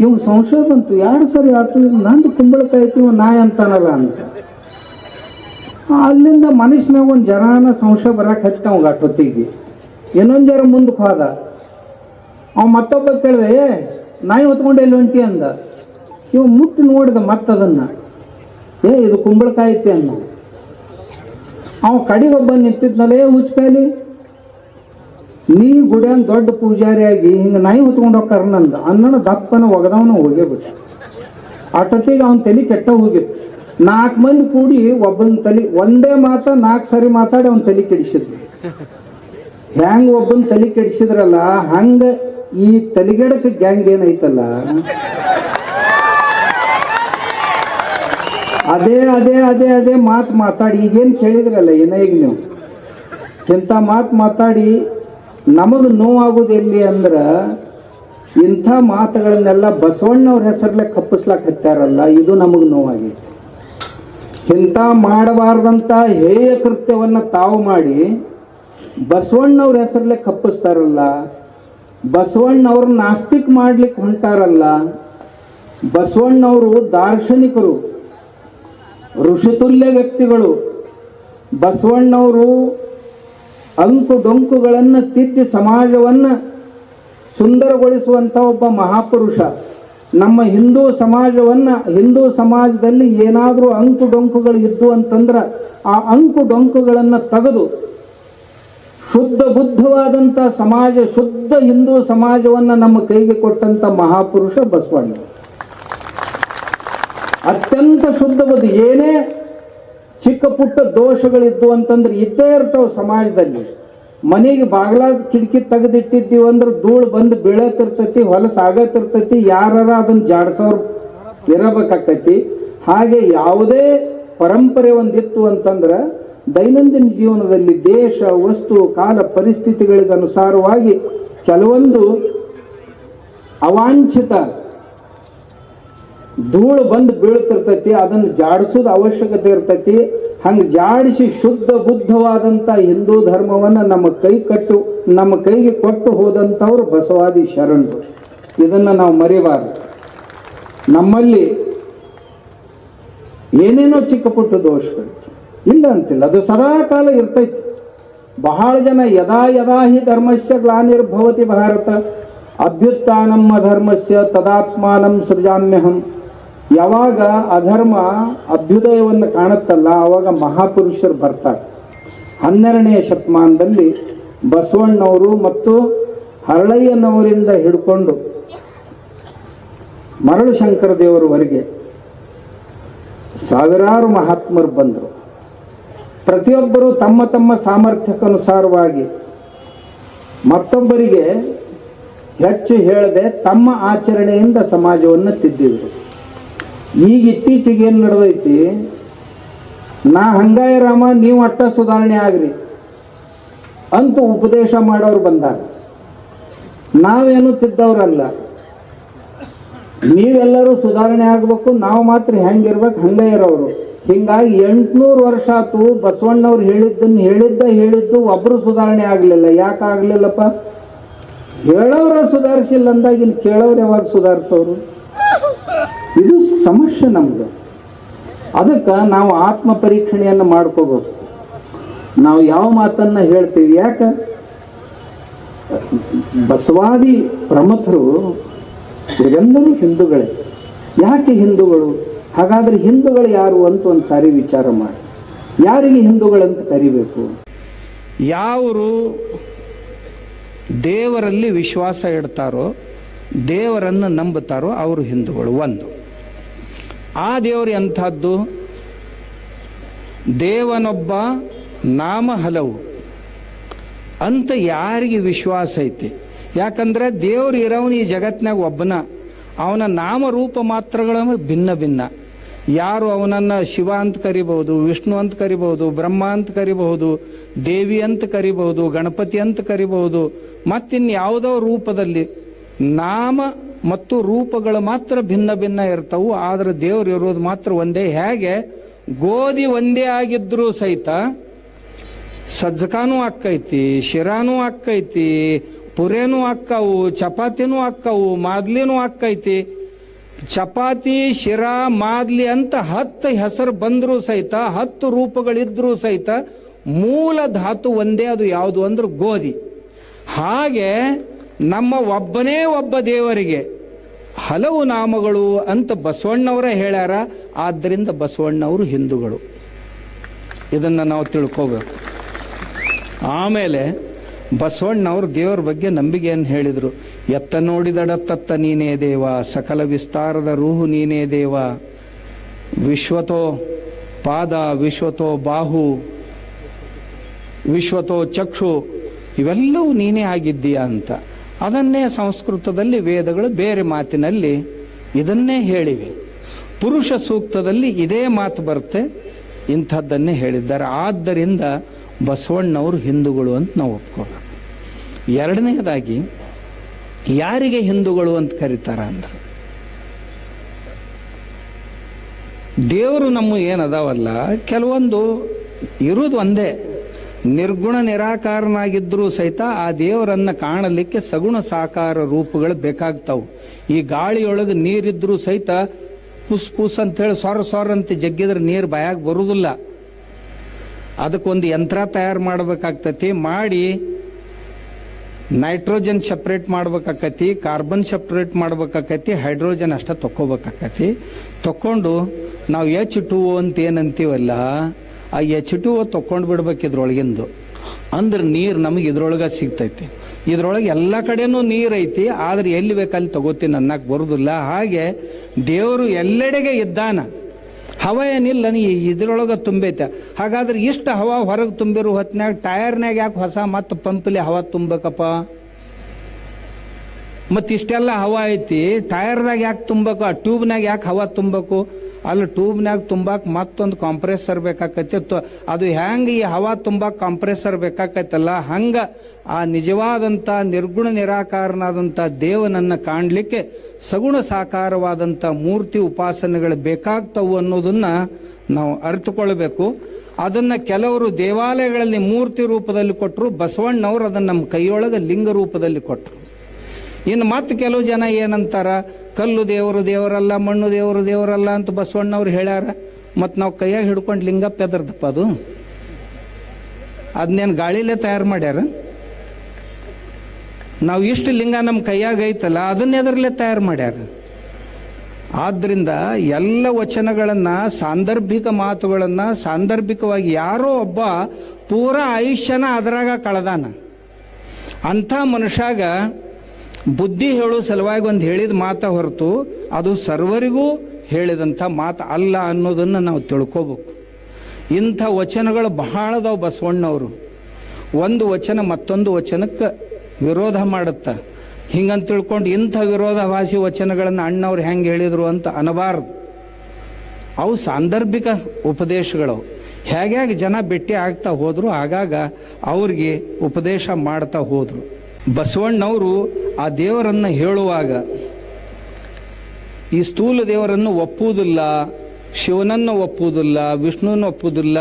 ಇವ್ ಸಂಶಯ ಬಂತು, 2 ಸರಿ ಆಯ್ತು ನಂದು ಕುಂಬಳಕಾಯಿ ಐತಿ, ಇವ್ ನಾಯಿ ಅಂತಾನಲ್ಲ ಅಂತ. ಅಲ್ಲಿಂದ ಮನುಷ್ಯನಾಗ ಒಂದು ಜರಾನ ಸಂಶಯ ಬರಕ್ಕೆ ಹಚ್ಚ ಅವಾಗ ಅಷ್ಟೊತ್ತಿಗೆ. ಇನ್ನೊಂದು ಜರ ಮುಂದಕ್ಕೆ ಹೋದ, ಅವ ಮತ್ತೊಬ್ಬ ಕೇಳಿದೆ, ನಾಯಿ ಹೊತ್ಕೊಂಡು ಎಲ್ಲಿ ಹೊಂಟಿ ಅಂದ. ಇವ್ ಮುಟ್ಟಿ ನೋಡಿದ ಮತ್ತದನ್ನ, ಇದು ಕುಂಬಳಕಾಯಿ ಐತಿ ಅನ್ನ. ಅವ ಕಡೆಗೊಬ್ಬ ನಿಂತಿದ್ನಲ್ಲೇ, ಹುಚ್ಚಕಾಯಿ ನೀ ಗುಡಿಯನ್ ದೊಡ್ಡ ಪೂಜಾರಿಯಾಗಿ ಹಿಂಗೆ ನಾಯಿ ಹೊತ್ಕೊಂಡು ಹೋಗ್ತಾರ ನಂದ ಅನ್ನೋಣ ದಪ್ಪನ ಒಗದವನ ಹೋಗೇ ಬಿಟ್ಟ. ಅಷ್ಟೊತ್ತಿಗೆ ಅವನ ತಲೆ ಕೆಟ್ಟ ಹೋಗಿತ್ತು. 4 ಮಂದಿ ಕೂಡಿ ಒಬ್ಬನ ತಲೆ ಒಂದೇ ಮಾತ 4 ಸರಿ ಮಾತಾಡಿ ಅವನ ತಲೆ ಕೆಡಿಸಿದ್ರು. ಹ್ಯಾಂಗ ಒಬ್ಬನ ತಲೆ ಕೆಡಿಸಿದ್ರಲ್ಲ, ಹಂಗ ಈ ತಲೆಗೆಡಕ ಗ್ಯಾಂಗ್ ಏನೈತಲ್ಲ, ಅದೇ ಅದೇ ಅದೇ ಅದೇ ಮಾತಾಡಿ ಈಗೇನು ಕೇಳಿದ್ರಲ್ಲ ಈಗ ನೀವು ಇಂಥ ಮಾತಾಡಿ ನಮಗೆ ನೋವಾಗೋದು ಎಲ್ಲಿ ಅಂದ್ರೆ, ಇಂಥ ಮಾತುಗಳನ್ನೆಲ್ಲ ಬಸವಣ್ಣವ್ರ ಹೆಸರಲ್ಲೇ ಕಪ್ಪಿಸ್ಲಾಕ್ ಹತ್ತಾರಲ್ಲ, ಇದು ನಮಗೆ ನೋವಾಗಿದೆ. ಇಂಥ ಮಾಡಬಾರ್ದಂಥ ಹೇಯ ಕೃತ್ಯವನ್ನು ತಾವು ಮಾಡಿ ಬಸವಣ್ಣವ್ರ ಹೆಸರಲ್ಲೇ ಕಪ್ಪಿಸ್ತಾರಲ್ಲ, ಬಸವಣ್ಣವ್ರ ನಾಸ್ತಿಕ್ ಮಾಡ್ಲಿಕ್ಕೆ ಹೊಂಟಾರಲ್ಲ. ಬಸವಣ್ಣವರು ದಾರ್ಶನಿಕರು, ಋಷಿತುಲ್ಯ ವ್ಯಕ್ತಿಗಳು. ಬಸವಣ್ಣವರು ಅಂಕು ಡೊಂಕುಗಳನ್ನು ತಿದ್ದಿ ಸಮಾಜವನ್ನು ಸುಂದರಗೊಳಿಸುವಂಥ ಒಬ್ಬ ಮಹಾಪುರುಷ. ನಮ್ಮ ಹಿಂದೂ ಸಮಾಜದಲ್ಲಿ ಏನಾದರೂ ಅಂಕು ಡೊಂಕುಗಳು ಇದ್ದು ಅಂತಂದ್ರೆ ಆ ಅಂಕು ಡೊಂಕುಗಳನ್ನು ತೆಗೆದು ಶುದ್ಧ ಬುದ್ಧವಾದಂಥ ಸಮಾಜ, ಶುದ್ಧ ಹಿಂದೂ ಸಮಾಜವನ್ನು ನಮ್ಮ ಕೈಗೆ ಕೊಟ್ಟಂಥ ಮಹಾಪುರುಷ ಬಸವಣ್ಣ. ಅತ್ಯಂತ ಶುದ್ಧ ಬುದ್ಧಿ. ಏನೇ ಚಿಕ್ಕ ಪುಟ್ಟ ದೋಷಗಳಿದ್ದು ಅಂತಂದ್ರೆ ಇದ್ದೇ ಇರ್ತಾವ ಸಮಾಜದಲ್ಲಿ. ಮನೆಗೆ ಬಾಗ್ಲ ಕಿಟಕಿ ತೆಗೆದಿಟ್ಟಿದ್ದೀವಿ ಅಂದ್ರೆ ಧೂಳು ಬಂದು ಬೀಳತಿರ್ತೈತಿ, ಹೊಲಸಾಗತಿರ್ತೈತಿ, ಯಾರ ಅದನ್ನ ಜಾಡ್ಸೋರು ಇರಬೇಕಾಗ್ತೈತಿ. ಹಾಗೆ ಯಾವುದೇ ಪರಂಪರೆ ಒಂದಿತ್ತು ಅಂತಂದ್ರೆ ದೈನಂದಿನ ಜೀವನದಲ್ಲಿ ದೇಶ, ವಸ್ತು, ಕಾಲ, ಪರಿಸ್ಥಿತಿಗಳಿಗೆ ಅನುಸಾರವಾಗಿ ಕೆಲವೊಂದು ಅವಾಂಛಿತ ಧೂಳು ಬಂದು ಬೀಳ್ತಿರ್ತೈತಿ, ಅದನ್ನು ಜಾಡಿಸೋದು ಅವಶ್ಯಕತೆ ಇರ್ತೈತಿ. ಹಂಗೆ ಜಾಡಿಸಿ ಶುದ್ಧ ಬುದ್ಧವಾದಂಥ ಹಿಂದೂ ಧರ್ಮವನ್ನು ನಮ್ಮ ಕೈಗೆ ಕೊಟ್ಟು ಹೋದಂಥವ್ರು ಬಸವಾದಿ ಶರಣರು. ಇದನ್ನು ನಾವು ಮರಿಬಾರದು. ನಮ್ಮಲ್ಲಿ ಏನೇನೋ ಚಿಕ್ಕ ಪುಟ್ಟ ದೋಷಗಳು ಇಲ್ಲ ಅಂತಿಲ್ಲ, ಅದು ಸದಾ ಕಾಲ ಇರ್ತೈತಿ. ಬಹಳ ಜನ ಯದಾ ಯದಾ ಹಿ ಧರ್ಮಸ್ಯ ಗ್ಲಾನಿರ್ಭವತಿ ಭಾರತ ಅಭ್ಯುತ್ಥಾನಂ ಅಧರ್ಮಸ್ಯ ತದಾತ್ಮಾನಂ ಸೃಜಾಮ್ಯಹಂ. ಯಾವಾಗ ಅಧರ್ಮ ಅಭ್ಯುದಯವನ್ನು ಕಾಣುತ್ತಲ್ಲ, ಆವಾಗ ಮಹಾಪುರುಷರು ಬರ್ತಾರೆ. 12ನೇ ಶತಮಾನದಲ್ಲಿ ಬಸವಣ್ಣವರು ಮತ್ತು ಹರಳಯ್ಯನವರಿಂದ ಹಿಡ್ಕೊಂಡು ಮರಳು ಶಂಕರ ದೇವರವರೆಗೆ ಸಾವಿರಾರು ಮಹಾತ್ಮರು ಬಂದರು. ಪ್ರತಿಯೊಬ್ಬರು ತಮ್ಮ ತಮ್ಮ ಸಾಮರ್ಥ್ಯಕ್ಕನುಸಾರವಾಗಿ ಮತ್ತೊಬ್ಬರಿಗೆ ಹೆಚ್ಚು ಹೇಳದೆ ತಮ್ಮ ಆಚರಣೆಯಿಂದ ಸಮಾಜವನ್ನು ತಿದ್ದಿದ್ರು. ಈಗ ಇತ್ತೀಚೆಗೆ ಏನು ನಡೆದೈತಿ, ನಾ ಹಂಗಾಯ ರಾಮ ನೀವು ಅಟ್ಟ ಸುಧಾರಣೆ ಆಗ್ರಿ ಅಂತ ಉಪದೇಶ ಮಾಡೋರು ಬಂದಾಗ ನಾವೇನು ತಿದ್ದವ್ರಲ್ಲ. ನೀವೆಲ್ಲರೂ ಸುಧಾರಣೆ ಆಗ್ಬೇಕು, ನಾವು ಮಾತ್ರ ಹೆಂಗಿರ್ಬೇಕು ಹಂಗ ಇರೋರು. ಹಿಂಗಾಗಿ 800 ವರ್ಷ ಆತು ಬಸವಣ್ಣವ್ರು ಹೇಳಿದ್ದು ಒಬ್ರು ಸುಧಾರಣೆ ಆಗ್ಲಿಲ್ಲ. ಯಾಕೆ ಆಗ್ಲಿಲ್ಲಪ್ಪ? ಹೇಳೋರ ಸುಧಾರಿಸಿಲ್ಲ ಅಂದಾಗ ಇನ್ನು ಕೇಳೋರು ಯಾವಾಗ ಸುಧಾರಿಸೋರು? ಇದು ಸಮಸ್ಯೆ ನಮ್ದು. ಅದಕ್ಕೆ ನಾವು ಆತ್ಮ ಪರೀಕ್ಷಣೆಯನ್ನು ಮಾಡ್ಕೋಬೇಕು. ನಾವು ಯಾವ ಮಾತನ್ನ ಹೇಳ್ತೀವಿ? ಯಾಕೆ ಬಸವಾದಿ ಪ್ರಮುಖರು ಎಲ್ಲರೂ ಹಿಂದೂಗಳೇ. ಯಾಕೆ ಹಿಂದೂಗಳು? ಹಾಗಾದ್ರೆ ಹಿಂದೂಗಳು ಯಾರು ಅಂತ ಒಂದು ಸಾರಿ ವಿಚಾರ ಮಾಡಿ. ಯಾರಿಗೆ ಹಿಂದೂಗಳಂತ ಕರಿಬೇಕು? ಯಾರು ದೇವರಲ್ಲಿ ವಿಶ್ವಾಸ ಇಡ್ತಾರೋ, ದೇವರನ್ನು ನಂಬುತ್ತಾರೋ ಅವರು ಹಿಂದೂಗಳು. ಒಂದು, ಆ ದೇವರು ಎಂಥದ್ದು? ದೇವನೊಬ್ಬ, ನಾಮ ಹಲವು ಅಂತ ಯಾರಿಗೆ ವಿಶ್ವಾಸ ಐತಿ? ಯಾಕಂದ್ರೆ ದೇವ್ರು ಇರೋನು ಈ ಜಗತ್ತಿನಾಗ ಒಬ್ಬನ, ಅವನ ನಾಮರೂಪ ಮಾತ್ರಗಳು ಭಿನ್ನ ಭಿನ್ನ. ಯಾರು ಅವನನ್ನು ಶಿವ ಅಂತ ಕರಿಬಹುದು, ವಿಷ್ಣು ಅಂತ ಕರಿಬಹುದು, ಬ್ರಹ್ಮ ಅಂತ ಕರಿಬಹುದು, ದೇವಿ ಅಂತ ಕರಿಬಹುದು, ಗಣಪತಿ ಅಂತ ಕರಿಬಹುದು, ಮತ್ತಿನ್ಯಾವುದೋ ರೂಪದಲ್ಲಿ ನಾಮ ಮತ್ತು ರೂಪಗಳು ಮಾತ್ರ ಭಿನ್ನ ಭಿನ್ನ ಇರ್ತವು, ಆದ್ರೆ ದೇವ್ರು ಇರೋದು ಮಾತ್ರ ಒಂದೇ. ಹೇಗೆ ಗೋಧಿ ಒಂದೇ ಆಗಿದ್ರೂ ಸಹಿತ ಸಜ್ಜಕಾನೂ ಆಕ್ಕೈತಿ, ಶಿರಾನೂ ಆಕ್ಕೈತಿ, ಪುರೇನೂ ಆಕ್ಕವು, ಚಪಾತಿನೂ ಆಕ್ಕವು, ಮಾದ್ಲಿನೂ ಆಕ್ಕೈತಿ. ಚಪಾತಿ, ಶಿರಾ, ಮಾದ್ಲಿ ಅಂತ 10 ಹೆಸರು ಬಂದರೂ ಸಹಿತ, 10 ರೂಪಗಳಿದ್ರೂ ಸಹಿತ ಮೂಲ ಧಾತು ಒಂದೇ. ಅದು ಯಾವುದು ಅಂದ್ರೆ ಗೋಧಿ. ಹಾಗೆ ನಮ್ಮ ಒಬ್ಬನೇ ಒಬ್ಬ ದೇವರಿಗೆ ಹಲವು ನಾಮಗಳು ಅಂತ ಬಸವಣ್ಣವರ ಹೇಳ್ಯಾರ. ಆದ್ದರಿಂದ ಬಸವಣ್ಣವರು ಹಿಂದೂಗಳು, ಇದನ್ನು ನಾವು ತಿಳ್ಕೋಬೇಕು. ಆಮೇಲೆ ಬಸವಣ್ಣವರು ದೇವರ ಬಗ್ಗೆ ನಂಬಿಕೆಯನ್ನು ಹೇಳಿದರು. ಎತ್ತ ನೋಡಿದಡತ್ತತ್ತ ನೀನೇ ದೇವ, ಸಕಲ ವಿಸ್ತಾರದ ರೂಹು ನೀನೇ ದೇವ, ವಿಶ್ವತೋ ಪಾದ, ವಿಶ್ವತೋ ಬಾಹು, ವಿಶ್ವತೋ ಚಕ್ಷು, ಇವೆಲ್ಲವೂ ನೀನೇ ಆಗಿದ್ದೀಯಾ ಅಂತ. ಅದನ್ನೇ ಸಂಸ್ಕೃತದಲ್ಲಿ ವೇದಗಳು ಬೇರೆ ಮಾತಿನಲ್ಲಿ ಇದನ್ನೇ ಹೇಳಿವೆ. ಪುರುಷ ಸೂಕ್ತದಲ್ಲಿ ಇದೇ ಮಾತು ಬರುತ್ತೆ, ಇಂಥದ್ದನ್ನೇ ಹೇಳಿದ್ದಾರೆ. ಆದ್ದರಿಂದ ಬಸವಣ್ಣವರು ಹಿಂದೂಗಳು ಅಂತ ನಾವು ಒಪ್ಕೊಳ್ಳೋಣ. ಎರಡನೇದಾಗಿ ಯಾರಿಗೆ ಹಿಂದೂಗಳು ಅಂತ ಕರೀತಾರ ಅಂದ್ರೆ, ದೇವರು ನಮ್ಮ ಏನದಾವಲ್ಲ ಕೆಲವೊಂದು ಇರುವುದು ಒಂದೇ, ನಿರ್ಗುಣ ನಿರಾಕಾರನಾಗಿದ್ದರೂ ಸಹಿತ ಆ ದೇವರನ್ನು ಕಾಣಲಿಕ್ಕೆ ಸಗುಣ ಸಾಕಾರ ರೂಪಗಳು ಬೇಕಾಗ್ತಾವು. ಈ ಗಾಳಿಯೊಳಗೆ ನೀರಿದ್ರೂ ಸಹಿತ ಪುಸ್ ಪುಸ್ ಅಂತೇಳಿ ಸೊರ ಅಂತ ಜಗ್ಗಿದ್ರೆ ನೀರು ಬಾಯಾಗ ಬರುವುದಿಲ್ಲ. ಅದಕ್ಕೊಂದು ಯಂತ್ರ ತಯಾರು ಮಾಡಬೇಕಾಗ್ತತಿ. ಮಾಡಿ ನೈಟ್ರೋಜನ್ ಸಪ್ರೇಟ್ ಮಾಡ್ಬೇಕಾಕತಿ, ಕಾರ್ಬನ್ ಸಪ್ರೇಟ್ ಮಾಡ್ಬೇಕಾಕತಿ, ಹೈಡ್ರೋಜನ್ ಅಷ್ಟ ತಕ್ಕೋಬೇಕಾಕತಿ. ತಕ್ಕೊಂಡು ನಾವು H2O ಅಂತ ಏನಂತೀವಲ್ಲ, ಆ H2O ತಕ್ಕೊಂಡು ಬಿಡ್ಬೇಕು ಇದ್ರೊಳಗಿಂದು. ಅಂದ್ರೆ ನೀರು ನಮಗೆ ಇದ್ರೊಳಗೆ ಸಿಗ್ತೈತಿ. ಇದ್ರೊಳಗೆ ಎಲ್ಲ ಕಡೆನೂ ನೀರು ಐತಿ, ಆದ್ರೆ ಎಲ್ಲಿ ಬೇಕಲ್ಲಿ ತಗೋತೀನಿ ಅನ್ನಕ್ಕೆ ಬರೋದಿಲ್ಲ. ಹಾಗೆ ದೇವರು ಎಲ್ಲೆಡೆಗೆ ಇದ್ದಾನ, ಹವ ಏನಿಲ್ಲ, ನೀ ಇದ್ರೊಳಗೆ ತುಂಬೈತೆ. ಹಾಗಾದ್ರೆ ಇಷ್ಟು ಹವಾ ಹೊರಗೆ ತುಂಬಿರೋ ಹೊತ್ತಿನಾಗ ಟಯರ್ನಾಗ ಯಾಕೆ ಹೊಸ ಮತ್ತು ಪಂಪಲ್ಲಿ ಹವಾ ತುಂಬಬೇಕಪ್ಪ? ಮತ್ತು ಇಷ್ಟೆಲ್ಲ ಹವಾ ಐತಿ, ಟಯರ್ದಾಗ ಯಾಕೆ ತುಂಬಬೇಕು? ಆ ಟ್ಯೂಬ್ನಾಗ ಯಾಕೆ ಹವಾ ತುಂಬಬೇಕು? ಅಲ್ಲಿ ಟ್ಯೂಬ್ನಾಗ ತುಂಬಾಕ ಮತ್ತೊಂದು ಕಾಂಪ್ರೆಸರ್ ಬೇಕಾಕೈತಿ. ಅದು ಹೆಂಗೆ ಈ ಹವಾ ತುಂಬಾಕ ಕಾಂಪ್ರೆಸರ್ ಬೇಕಾಕೈತಲ್ಲ, ಹಂಗೆ ಆ ನಿಜವಾದಂಥ ನಿರ್ಗುಣ ನಿರಾಕಾರನಾದಂಥ ದೇವನನ್ನು ಕಾಣಲಿಕ್ಕೆ ಸಗುಣ ಸಾಕಾರವಾದಂಥ ಮೂರ್ತಿ ಉಪಾಸನೆಗಳು ಬೇಕಾಗ್ತವು ಅನ್ನೋದನ್ನು ನಾವು ಅರಿತುಕೊಳ್ಬೇಕು. ಅದನ್ನು ಕೆಲವರು ದೇವಾಲಯಗಳಲ್ಲಿ ಮೂರ್ತಿ ರೂಪದಲ್ಲಿ ಕೊಟ್ಟರು, ಬಸವಣ್ಣವರು ಅದನ್ನು ನಮ್ಮ ಕೈಯೊಳಗೆ ಲಿಂಗ ರೂಪದಲ್ಲಿ ಕೊಟ್ಟರು. ಇನ್ನು ಮತ್ತೆ ಕೆಲವು ಜನ ಏನಂತಾರ, ಕಲ್ಲು ದೇವರು ದೇವರಲ್ಲ, ಮಣ್ಣು ದೇವರು ದೇವರಲ್ಲ ಅಂತ ಬಸವಣ್ಣವ್ರು ಹೇಳ್ಯಾರ. ಮತ್ತು ನಾವು ಕೈಯಾಗ ಹಿಡ್ಕೊಂಡು ಲಿಂಗಪ್ಪ ಎದರ್ದಪ್ಪ ಅದು? ಅದನ್ನೇನು ಗಾಳಿಲೇ ತಯಾರು ಮಾಡ್ಯಾರ? ನಾವು ಇಷ್ಟು ಲಿಂಗ ನಮ್ಮ ಕೈಯಾಗ ಐತಲ್ಲ, ಅದನ್ನ ಎದರ್ಲೇ ತಯಾರು ಮಾಡ್ಯಾರ. ಆದ್ದರಿಂದ ಎಲ್ಲ ವಚನಗಳನ್ನು, ಸಾಂದರ್ಭಿಕ ಮಾತುಗಳನ್ನು ಸಾಂದರ್ಭಿಕವಾಗಿ ಯಾರೋ ಒಬ್ಬ ಪೂರಾ ಆಯುಷ್ಯನ ಅದರಾಗ ಕಳೆದಾನ. ಅಂಥ ಮನುಷ್ಯಾಗ ಬುದ್ಧಿ ಹೇಳೋ ಸಲುವಾಗಿ ಒಂದು ಹೇಳಿದ ಮಾತ ಹೊರತು ಅದು ಸರ್ವರಿಗೂ ಹೇಳಿದಂಥ ಮಾತು ಅಲ್ಲ ಅನ್ನೋದನ್ನು ನಾವು ತಿಳ್ಕೋಬೇಕು. ಇಂಥ ವಚನಗಳು ಬಹಳದವು ಬಸವಣ್ಣವರು. ಒಂದು ವಚನ ಮತ್ತೊಂದು ವಚನಕ್ಕೆ ವಿರೋಧ ಮಾಡುತ್ತೆ. ಹಿಂಗಂತ ತಿಳ್ಕೊಂಡು ಇಂಥ ವಿರೋಧಾಭಾಸಿ ವಚನಗಳನ್ನು ಅಣ್ಣವ್ರು ಹೆಂಗೆ ಹೇಳಿದರು ಅಂತ ಅನ್ನಬಾರ್ದು. ಅವು ಸಾಂದರ್ಭಿಕ ಉಪದೇಶಗಳವು. ಹೇಗೆ ಜನ ಭೇಟಿ ಆಗ್ತಾ ಹೋದ್ರು, ಆಗಾಗ ಅವ್ರಿಗೆ ಉಪದೇಶ ಮಾಡ್ತಾ ಹೋದರು. ಬಸವಣ್ಣವರು ಆ ದೇವರನ್ನು ಹೇಳುವಾಗ ಈ ಸ್ಥೂಲ ದೇವರನ್ನು ಒಪ್ಪುವುದಿಲ್ಲ, ಶಿವನನ್ನು ಒಪ್ಪುವುದಿಲ್ಲ, ವಿಷ್ಣುವನ್ನು ಒಪ್ಪುವುದಿಲ್ಲ,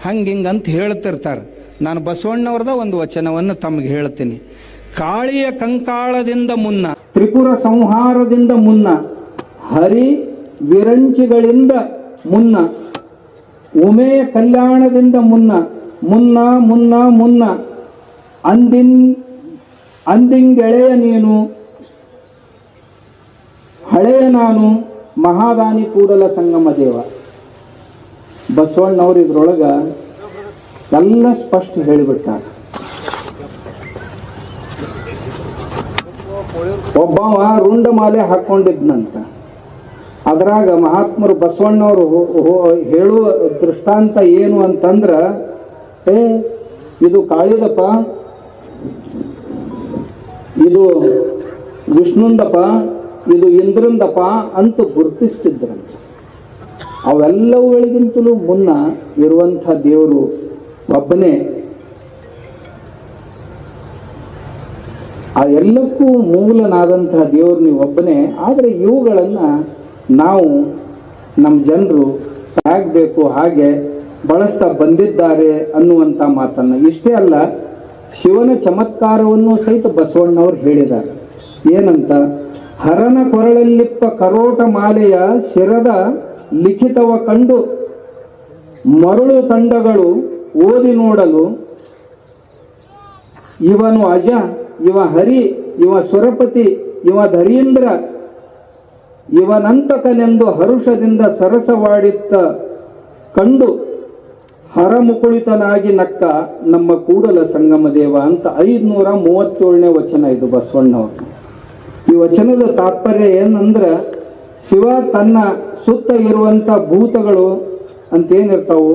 ಹಿಂಗಂತ ಹೇಳ್ತಿರ್ತಾರೆ. ನಾನು ಬಸವಣ್ಣವ್ರದ ಒಂದು ವಚನವನ್ನು ತಮಗೆ ಹೇಳ್ತೀನಿ. ಕಾಳಿಯ ಕಂಕಾಳದಿಂದ ಮುನ್ನ, ತ್ರಿಪುರ ಸಂಹಾರದಿಂದ ಮುನ್ನ, ಹರಿ ವಿರಂಚಿಗಳಿಂದ ಮುನ್ನ, ಉಮೆಯ ಕಲ್ಯಾಣದಿಂದ ಮುನ್ನ, ಮುನ್ನ ಮುನ್ನ ಮುನ್ನ, ಅಂದಿಂಗೆಳೆಯ ನೀನು, ಹಳೆಯ ನಾನು, ಮಹಾದಾನಿ ಕೂಡಲ ಸಂಗಮ ದೇವ. ಬಸವಣ್ಣವ್ರು ಇದ್ರೊಳಗ ಎಲ್ಲ ಸ್ಪಷ್ಟ ಹೇಳಿಬಿಡ್ತಾರೆ. ಒಬ್ಬವ ರುಂಡಮಾಲೆ ಹಾಕೊಂಡಿದ್ನಂತ. ಅದ್ರಾಗ ಮಹಾತ್ಮರು ಬಸವಣ್ಣವರು ಹೇಳುವ ದೃಷ್ಟಾಂತ ಏನು ಅಂತಂದ್ರ, ಇದು ಕಾಳಿದಪ್ಪ, ಇದು ವಿಷ್ಣುಂದಪ್ಪ, ಇದು ಇಂದ್ರಂದಪ್ಪ ಅಂತ ಗುರುತಿಸ್ತಿದ್ರಂತ. ಅವೆಲ್ಲವುಗಳಿಗಿಂತಲೂ ಮುನ್ನ ಇರುವಂಥ ದೇವರು ಒಬ್ಬನೇ. ಆ ಎಲ್ಲಕ್ಕೂ ಮೂಲನಾದಂತಹ ದೇವರು ನೀವು ಒಬ್ಬನೇ. ಆದರೆ ಇವುಗಳನ್ನು ನಾವು ನಮ್ಮ ಜನರು ಹೇಗಬೇಕು ಹಾಗೆ ಬಳಸ್ತಾ ಬಂದಿದ್ದಾರೆ ಅನ್ನುವಂಥ ಮಾತನ್ನು. ಇಷ್ಟೇ ಅಲ್ಲ, ಶಿವನ ಚಮತ್ಕಾರವನ್ನು ಸಹಿತ ಬಸವಣ್ಣವರು ಹೇಳಿದ್ದಾರೆ. ಏನಂತ? ಹರನ ಕೊರಳಲ್ಲಿಪ್ಪ ಕರೋಟ ಮಾಲೆಯ ಶಿರದ ಲಿಖಿತವ ಕಂಡು ಮರುಳು ತಂಡಗಳು ಓದಿ ನೋಡಲು ಇವನು ಅಜ, ಇವ ಹರಿ, ಇವ ಸುರಪತಿ, ಇವ ಧರೀಂದ್ರ, ಇವನಂತಕನೆಂದು ಹರುಷದಿಂದ ಸರಸವಾಡಿತ್ತ ಕಂಡು ಹರಮುಕುಳಿತನಾಗಿ ನಕ್ಕ ನಮ್ಮ ಕೂಡಲ ಸಂಗಮ ದೇವ ಅಂತ 537ನೇ ವಚನ ಇದು ಬಸವಣ್ಣವರು. ಈ ವಚನದ ತಾತ್ಪರ್ಯ ಏನಂದ್ರೆ, ಶಿವ ತನ್ನ ಸುತ್ತ ಇರುವಂತ ಭೂತಗಳು ಅಂತೇನಿರ್ತಾವು,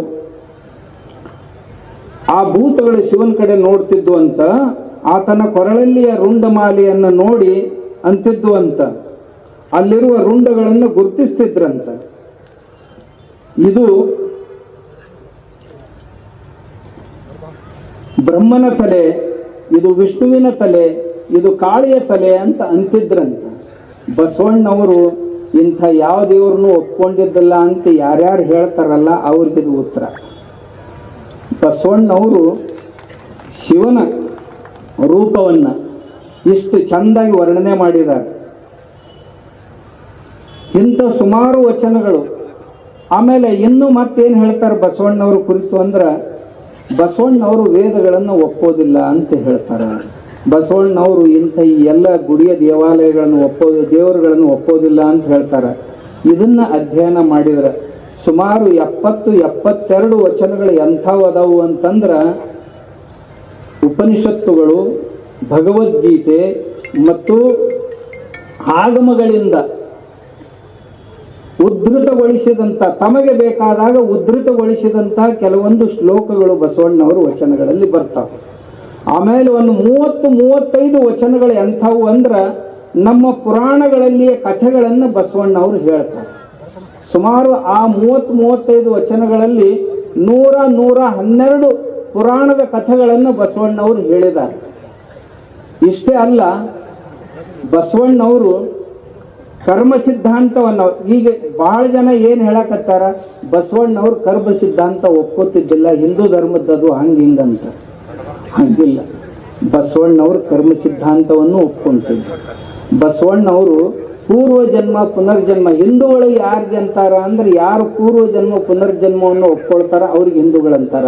ಆ ಭೂತಗಳು ಶಿವನ ಕಡೆ ನೋಡ್ತಿದ್ವು ಅಂತ, ಆತನ ಕೊರಳಲ್ಲಿಯ ರುಂಡಮಾಲೆಯನ್ನು ನೋಡಿ ಅಂತಿದ್ವು ಅಂತ, ಅಲ್ಲಿರುವ ರುಂಡಗಳನ್ನು ಗುರುತಿಸ್ತಿದ್ರಂತ. ಇದು ಬ್ರಹ್ಮನ ತಲೆ, ಇದು ವಿಷ್ಣುವಿನ ತಲೆ, ಇದು ಕಾಳಿಯ ತಲೆ ಅಂತ ಅಂತಿದ್ರಂತ. ಬಸವಣ್ಣವರು ಇಂಥ ಯಾವ ದೇವ್ರನ್ನು ಒಪ್ಕೊಂಡಿದ್ದಲ್ಲ ಅಂತ ಯಾರ್ಯಾರು ಹೇಳ್ತಾರಲ್ಲ ಅವ್ರಿಗಿದು ಉತ್ತರ. ಬಸವಣ್ಣವರು ಶಿವನ ರೂಪವನ್ನು ಇಷ್ಟು ಚಂದಾಗಿ ವರ್ಣನೆ ಮಾಡಿದ್ದಾರೆ. ಇಂಥ ಸುಮಾರು ವಚನಗಳು. ಆಮೇಲೆ ಇನ್ನೂ ಮತ್ತೇನು ಹೇಳ್ತಾರೆ ಬಸವಣ್ಣವ್ರ ಕುರಿತು ಅಂದ್ರೆ, ಬಸವಣ್ಣವರು ವೇದಗಳನ್ನು ಒಪ್ಪೋದಿಲ್ಲ ಅಂತ ಹೇಳ್ತಾರೆ. ಬಸವಣ್ಣವರು ಇಂಥ ಈ ಎಲ್ಲ ಗುಡಿಯ ದೇವಾಲಯಗಳನ್ನು ದೇವರುಗಳನ್ನು ಒಪ್ಪೋದಿಲ್ಲ ಅಂತ ಹೇಳ್ತಾರೆ. ಇದನ್ನ ಅಧ್ಯಯನ ಮಾಡಿದ್ರೆ ಸುಮಾರು 72 ವಚನಗಳು ಎಂಥವು ಅದಾವು ಅಂತಂದ್ರೆ, ಉಪನಿಷತ್ತುಗಳು, ಭಗವದ್ಗೀತೆ ಮತ್ತು ಆಗಮಗಳಿಂದ ಉದ್ಧೃತಗೊಳಿಸಿದಂಥ, ತಮಗೆ ಬೇಕಾದಾಗ ಉದ್ಧೃತಗೊಳಿಸಿದಂಥ ಕೆಲವೊಂದು ಶ್ಲೋಕಗಳು ಬಸವಣ್ಣವರು ವಚನಗಳಲ್ಲಿ ಬರ್ತಾವೆ. ಆಮೇಲೆ ಒಂದು 30-35 ವಚನಗಳು ಎಂಥವು ಅಂದ್ರೆ, ನಮ್ಮ ಪುರಾಣಗಳಲ್ಲಿಯ ಕಥೆಗಳನ್ನು ಬಸವಣ್ಣವರು ಹೇಳ್ತಾರೆ. ಸುಮಾರು ಆ 30-35 ವಚನಗಳಲ್ಲಿ 100-112 ಪುರಾಣದ ಕಥೆಗಳನ್ನು ಬಸವಣ್ಣವರು ಹೇಳಿದ್ದಾರೆ. ಇಷ್ಟೇ ಅಲ್ಲ, ಬಸವಣ್ಣವರು ಕರ್ಮ ಸಿದ್ಧಾಂತವನ್ನು, ಈಗ ಬಹಳ ಜನ ಏನು ಹೇಳಕತ್ತಾರ, ಬಸವಣ್ಣವ್ರು ಕರ್ಮ ಸಿದ್ಧಾಂತ ಒಪ್ಪುತ್ತಿದ್ದಿಲ್ಲ, ಹಿಂದೂ ಧರ್ಮದ್ದದು ಹಿಂಗಂತ. ಹಂಗಿಲ್ಲ, ಬಸವಣ್ಣವರು ಕರ್ಮ ಸಿದ್ಧಾಂತವನ್ನು ಒಪ್ಕೊಂತಿದ್ರು. ಬಸವಣ್ಣವರು ಪೂರ್ವ ಜನ್ಮ ಪುನರ್ಜನ್ಮ, ಹಿಂದೂಗಳಿಗೆ ಯಾರಿಗೆ ಅಂತಾರ ಅಂದ್ರೆ, ಯಾರು ಪೂರ್ವ ಜನ್ಮ ಪುನರ್ಜನ್ಮವನ್ನು ಒಪ್ಕೊಳ್ತಾರ ಅವ್ರಿಗೆ ಹಿಂದೂಗಳಂತಾರ,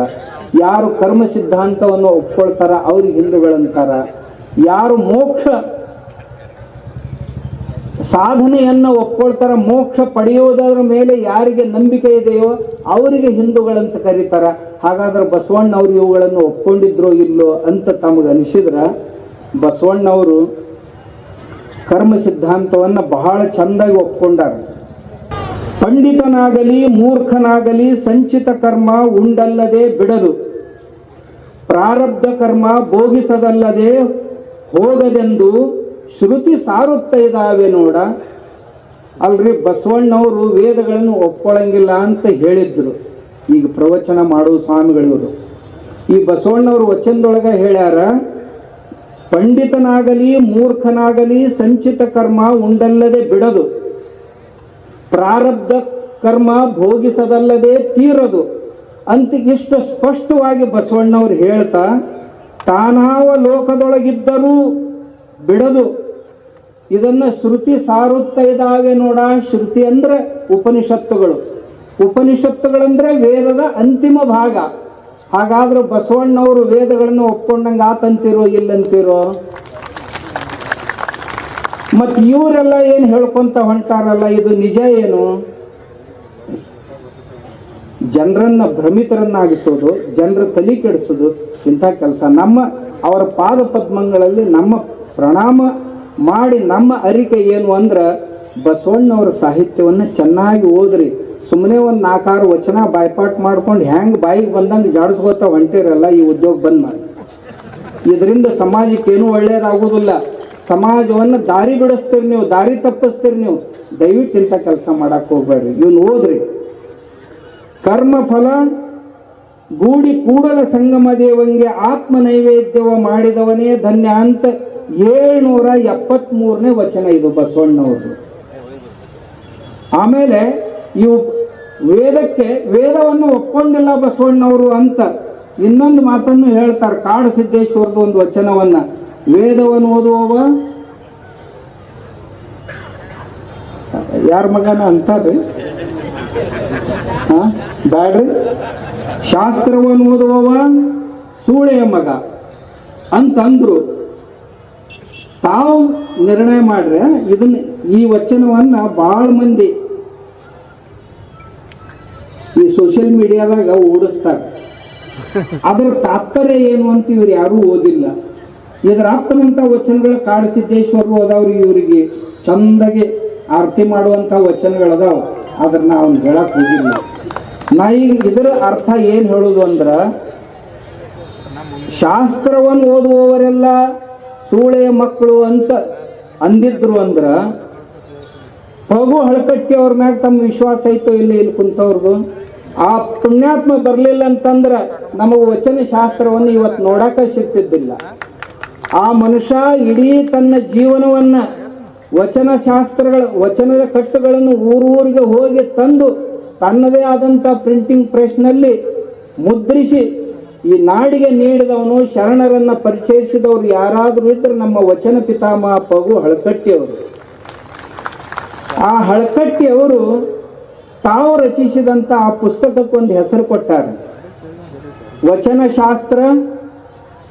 ಯಾರು ಕರ್ಮ ಸಿದ್ಧಾಂತವನ್ನು ಒಪ್ಕೊಳ್ತಾರ ಅವ್ರಿಗೆ ಹಿಂದೂಗಳಂತಾರ, ಯಾರು ಮೋಕ್ಷ ಸಾಧನೆಯನ್ನು ಒಪ್ಕೊಳ್ತಾರ, ಮೋಕ್ಷ ಪಡೆಯುವುದರ ಮೇಲೆ ಯಾರಿಗೆ ನಂಬಿಕೆ ಇದೆಯೋ ಅವರಿಗೆ ಹಿಂದೂಗಳಂತ ಕರೀತಾರ. ಹಾಗಾದ್ರೆ ಬಸವಣ್ಣವ್ರು ಇವುಗಳನ್ನು ಒಪ್ಕೊಂಡಿದ್ರೋ ಇಲ್ಲೋ ಅಂತ ತಮಗೆ ಅನಿಸಿದ್ರ, ಬಸವಣ್ಣವರು ಕರ್ಮ ಸಿದ್ಧಾಂತವನ್ನು ಬಹಳ ಚಂದಾಗಿ ಒಪ್ಕೊಂಡಾರ. ಪಂಡಿತನಾಗಲಿ ಮೂರ್ಖನಾಗಲಿ ಸಂಚಿತ ಕರ್ಮ ಉಂಡಲ್ಲದೆ ಬಿಡದು, ಪ್ರಾರಬ್ಧ ಕರ್ಮ ಭೋಗಿಸದಲ್ಲದೆ ಹೋಗದೆಂದು ಶ್ರುತಿ ಸಾರುತ್ತ ಇದ್ದಾವೆ ನೋಡ. ಅಲ್ರಿ, ಬಸವಣ್ಣವರು ವೇದಗಳನ್ನು ಒಪ್ಕೊಳ್ಳಂಗಿಲ್ಲ ಅಂತ ಹೇಳಿದ್ರು. ಈಗ ಪ್ರವಚನ ಮಾಡುವ ಸ್ವಾಮಿಗಳಿವರು ಈ ಬಸವಣ್ಣವರು ವಚನದೊಳಗೆ ಹೇಳ್ಯಾರ, ಪಂಡಿತನಾಗಲಿ ಮೂರ್ಖನಾಗಲಿ ಸಂಚಿತ ಕರ್ಮ ಉಂಡಲ್ಲದೆ ಬಿಡದು, ಪ್ರಾರಬ್ಧ ಕರ್ಮ ಭೋಗಿಸದಲ್ಲದೆ ತೀರದು ಅಂತ ಇಷ್ಟು ಸ್ಪಷ್ಟವಾಗಿ ಬಸವಣ್ಣವ್ರು ಹೇಳ್ತಾ, ತಾನಾವ ಲೋಕದೊಳಗಿದ್ದರೂ ಬಿಡದು, ಇದನ್ನ ಶ್ರುತಿ ಸಾರುತ್ತಾ ಇದ್ದಾವೆ ನೋಡ. ಶ್ರುತಿ ಅಂದ್ರೆ ಉಪನಿಷತ್ತುಗಳು, ಉಪನಿಷತ್ತುಗಳಂದ್ರೆ ವೇದದ ಅಂತಿಮ ಭಾಗ. ಹಾಗಾದ್ರೆ ಬಸವಣ್ಣವರು ವೇದಗಳನ್ನು ಒಪ್ಕೊಂಡಂಗೆ ಆತಂತಿರೋ ಇಲ್ಲಂತಿರೋ? ಮತ್ತು ಇವರೆಲ್ಲ ಏನು ಹೇಳ್ಕೊಂತ ಹೊಂಟಾರಲ್ಲ, ಇದು ನಿಜ ಏನು? ಜನರನ್ನ ಭ್ರಮಿತರನ್ನಾಗಿಸೋದು, ಜನರ ತಲೆ ಕೆಡಿಸೋದು ಇಂಥ ಕೆಲಸ. ಅವರ ಪಾದ ಪದ್ಮಗಳಲ್ಲಿ ನಮ್ಮ ಪ್ರಣಾಮ ಮಾಡಿ ನಮ್ಮ ಅರಿಕೆ ಏನು ಅಂದ್ರೆ, ಬಸವಣ್ಣವರ ಸಾಹಿತ್ಯವನ್ನು ಚೆನ್ನಾಗಿ ಓದ್ರಿ. ಸುಮ್ಮನೆ ಒಂದು 4-6 ವಚನ ಬಾಯ್ಪಾಟ್ ಮಾಡ್ಕೊಂಡು ಹೆಂಗೆ ಬಾಯಿಗೆ ಬಂದಂಗೆ ಜಾಡಿಸ್ಕೋತಾ ಹೊಂಟಿರಲ್ಲ, ಈ ಉದ್ಯೋಗ ಬಂದ್ ಮಾಡಿ. ಇದರಿಂದ ಸಮಾಜಕ್ಕೇನು ಒಳ್ಳೆಯದಾಗೋದಿಲ್ಲ. ಸಮಾಜವನ್ನು ದಾರಿ ಬಿಡಿಸ್ತೀರಿ ನೀವು, ದಾರಿ ತಪ್ಪಿಸ್ತೀರಿ ನೀವು. ದಯವಿಟ್ಟು ಇಂಥ ಕೆಲಸ ಮಾಡಕ್ಕೆ ಹೋಗ್ಬೇಡ್ರಿ. ಇವನು ಓದ್ರಿ. ಕರ್ಮಫಲ ಗೂಡಿ ಕೂಡಲ ಸಂಗಮ ದೇವಂಗೆ ಆತ್ಮ ನೈವೇದ್ಯವ ಮಾಡಿದವನೇ ಧನ್ಯ ಅಂತ 773ನೇ ವಚನ ಇದು ಬಸವಣ್ಣವ್ರದ್ದು. ಆಮೇಲೆ ಇವು ವೇದವನ್ನು ಒಪ್ಕೊಂಡಿಲ್ಲ ಬಸವಣ್ಣವರು ಅಂತ ಇನ್ನೊಂದು ಮಾತನ್ನು ಹೇಳ್ತಾರೆ. ಕಾಡು ಸಿದ್ದೇಶ್ವರದ ಒಂದು ವಚನವನ್ನ, ವೇದವನ್ನು ಓದುವವ ಯಾರ ಮಗನ ಅಂತಾರ್ರಿ? ಬ್ಯಾಡ್ರಿ, ಶಾಸ್ತ್ರವನ್ನು ಓದುವವ ಸೂಳೆಯ ಮಗ ಅಂತಂದ್ರು. ತಾವು ನಿರ್ಣಯ ಮಾಡ್ರೆ ಇದನ್ನ, ಈ ವಚನವನ್ನ ಬಹಳ ಮಂದಿ ಈ ಸೋಷಿಯಲ್ ಮೀಡಿಯಾದಾಗ ಓಡಿಸ್ತಾರೆ. ಅದರ ತಾತ್ಪರ್ಯ ಏನು ಅಂತ ಇವ್ರು ಯಾರೂ ಓದಿಲ್ಲ. ಇದರ ಅಪ್ಪನಂತ ವಚನಗಳ ಕಾಡು ಸಿದ್ದೇಶ್ವರರು ಅದಾವ್ರಿಗೆ, ಇವರಿಗೆ ಚಂದಾಗಿ ಆರತಿ ಮಾಡುವಂತ ವಚನಗಳದಾವ. ಆದ್ರೆ ನಾವು ಹೇಳಕ್ ಹೋಗಿಲ್ಲ. ನಾ ಈಗ ಇದರ ಅರ್ಥ ಏನ್ ಹೇಳುದು ಅಂದ್ರ, ಶಾಸ್ತ್ರವನ್ನು ಓದುವವರೆಲ್ಲ ಸೂಳೆಯ ಮಕ್ಕಳು ಅಂತ ಅಂದಿದ್ರು ಅಂದ್ರ, ಹೋಗು ಹಳಕಟ್ಟಿ ಅವ್ರ ಮ್ಯಾಗ ತಮ್ಮ ವಿಶ್ವಾಸ ಐತೋ ಇಲ್ಲ ಇಲ್ಲಿ ಕುಂತವ್ರದು. ಆ ಪುಣ್ಯಾತ್ಮ ಬರ್ಲಿಲ್ಲ ಅಂತಂದ್ರ ನಮಗ ವಚನ ಶಾಸ್ತ್ರವನ್ನು ಇವತ್ತು ನೋಡಾಕ ಸಿಗ್ತಿದ್ದಿಲ್ಲ. ಆ ಮನುಷ್ಯ ಇಡೀ ತನ್ನ ಜೀವನವನ್ನ ವಚನ ಶಾಸ್ತ್ರಗಳ ವಚನದ ಕಟ್ಟುಗಳನ್ನು ಊರೂರಿಗೆ ಹೋಗಿ ತಂದು ತನ್ನದೇ ಆದಂತ ಪ್ರಿಂಟಿಂಗ್ ಪ್ರೆಸ್ನಲ್ಲಿ ಮುದ್ರಿಸಿ ಈ ನಾಡಿಗೆ ನೀಡಿದವನು. ಶರಣರನ್ನ ಪರಿಚಯಿಸಿದವರು ಯಾರಾದರೂ ಇದ್ರೆ ನಮ್ಮ ವಚನ ಪಿತಾಮಹ ಪಗು ಹಳಕಟ್ಟಿಯವರು. ಆ ಹಳಕಟ್ಟಿಯವರು ತಾವು ರಚಿಸಿದಂತ ಆ ಪುಸ್ತಕಕ್ಕೊಂದು ಹೆಸರು ಕೊಟ್ಟಾರೆ, ವಚನ ಶಾಸ್ತ್ರ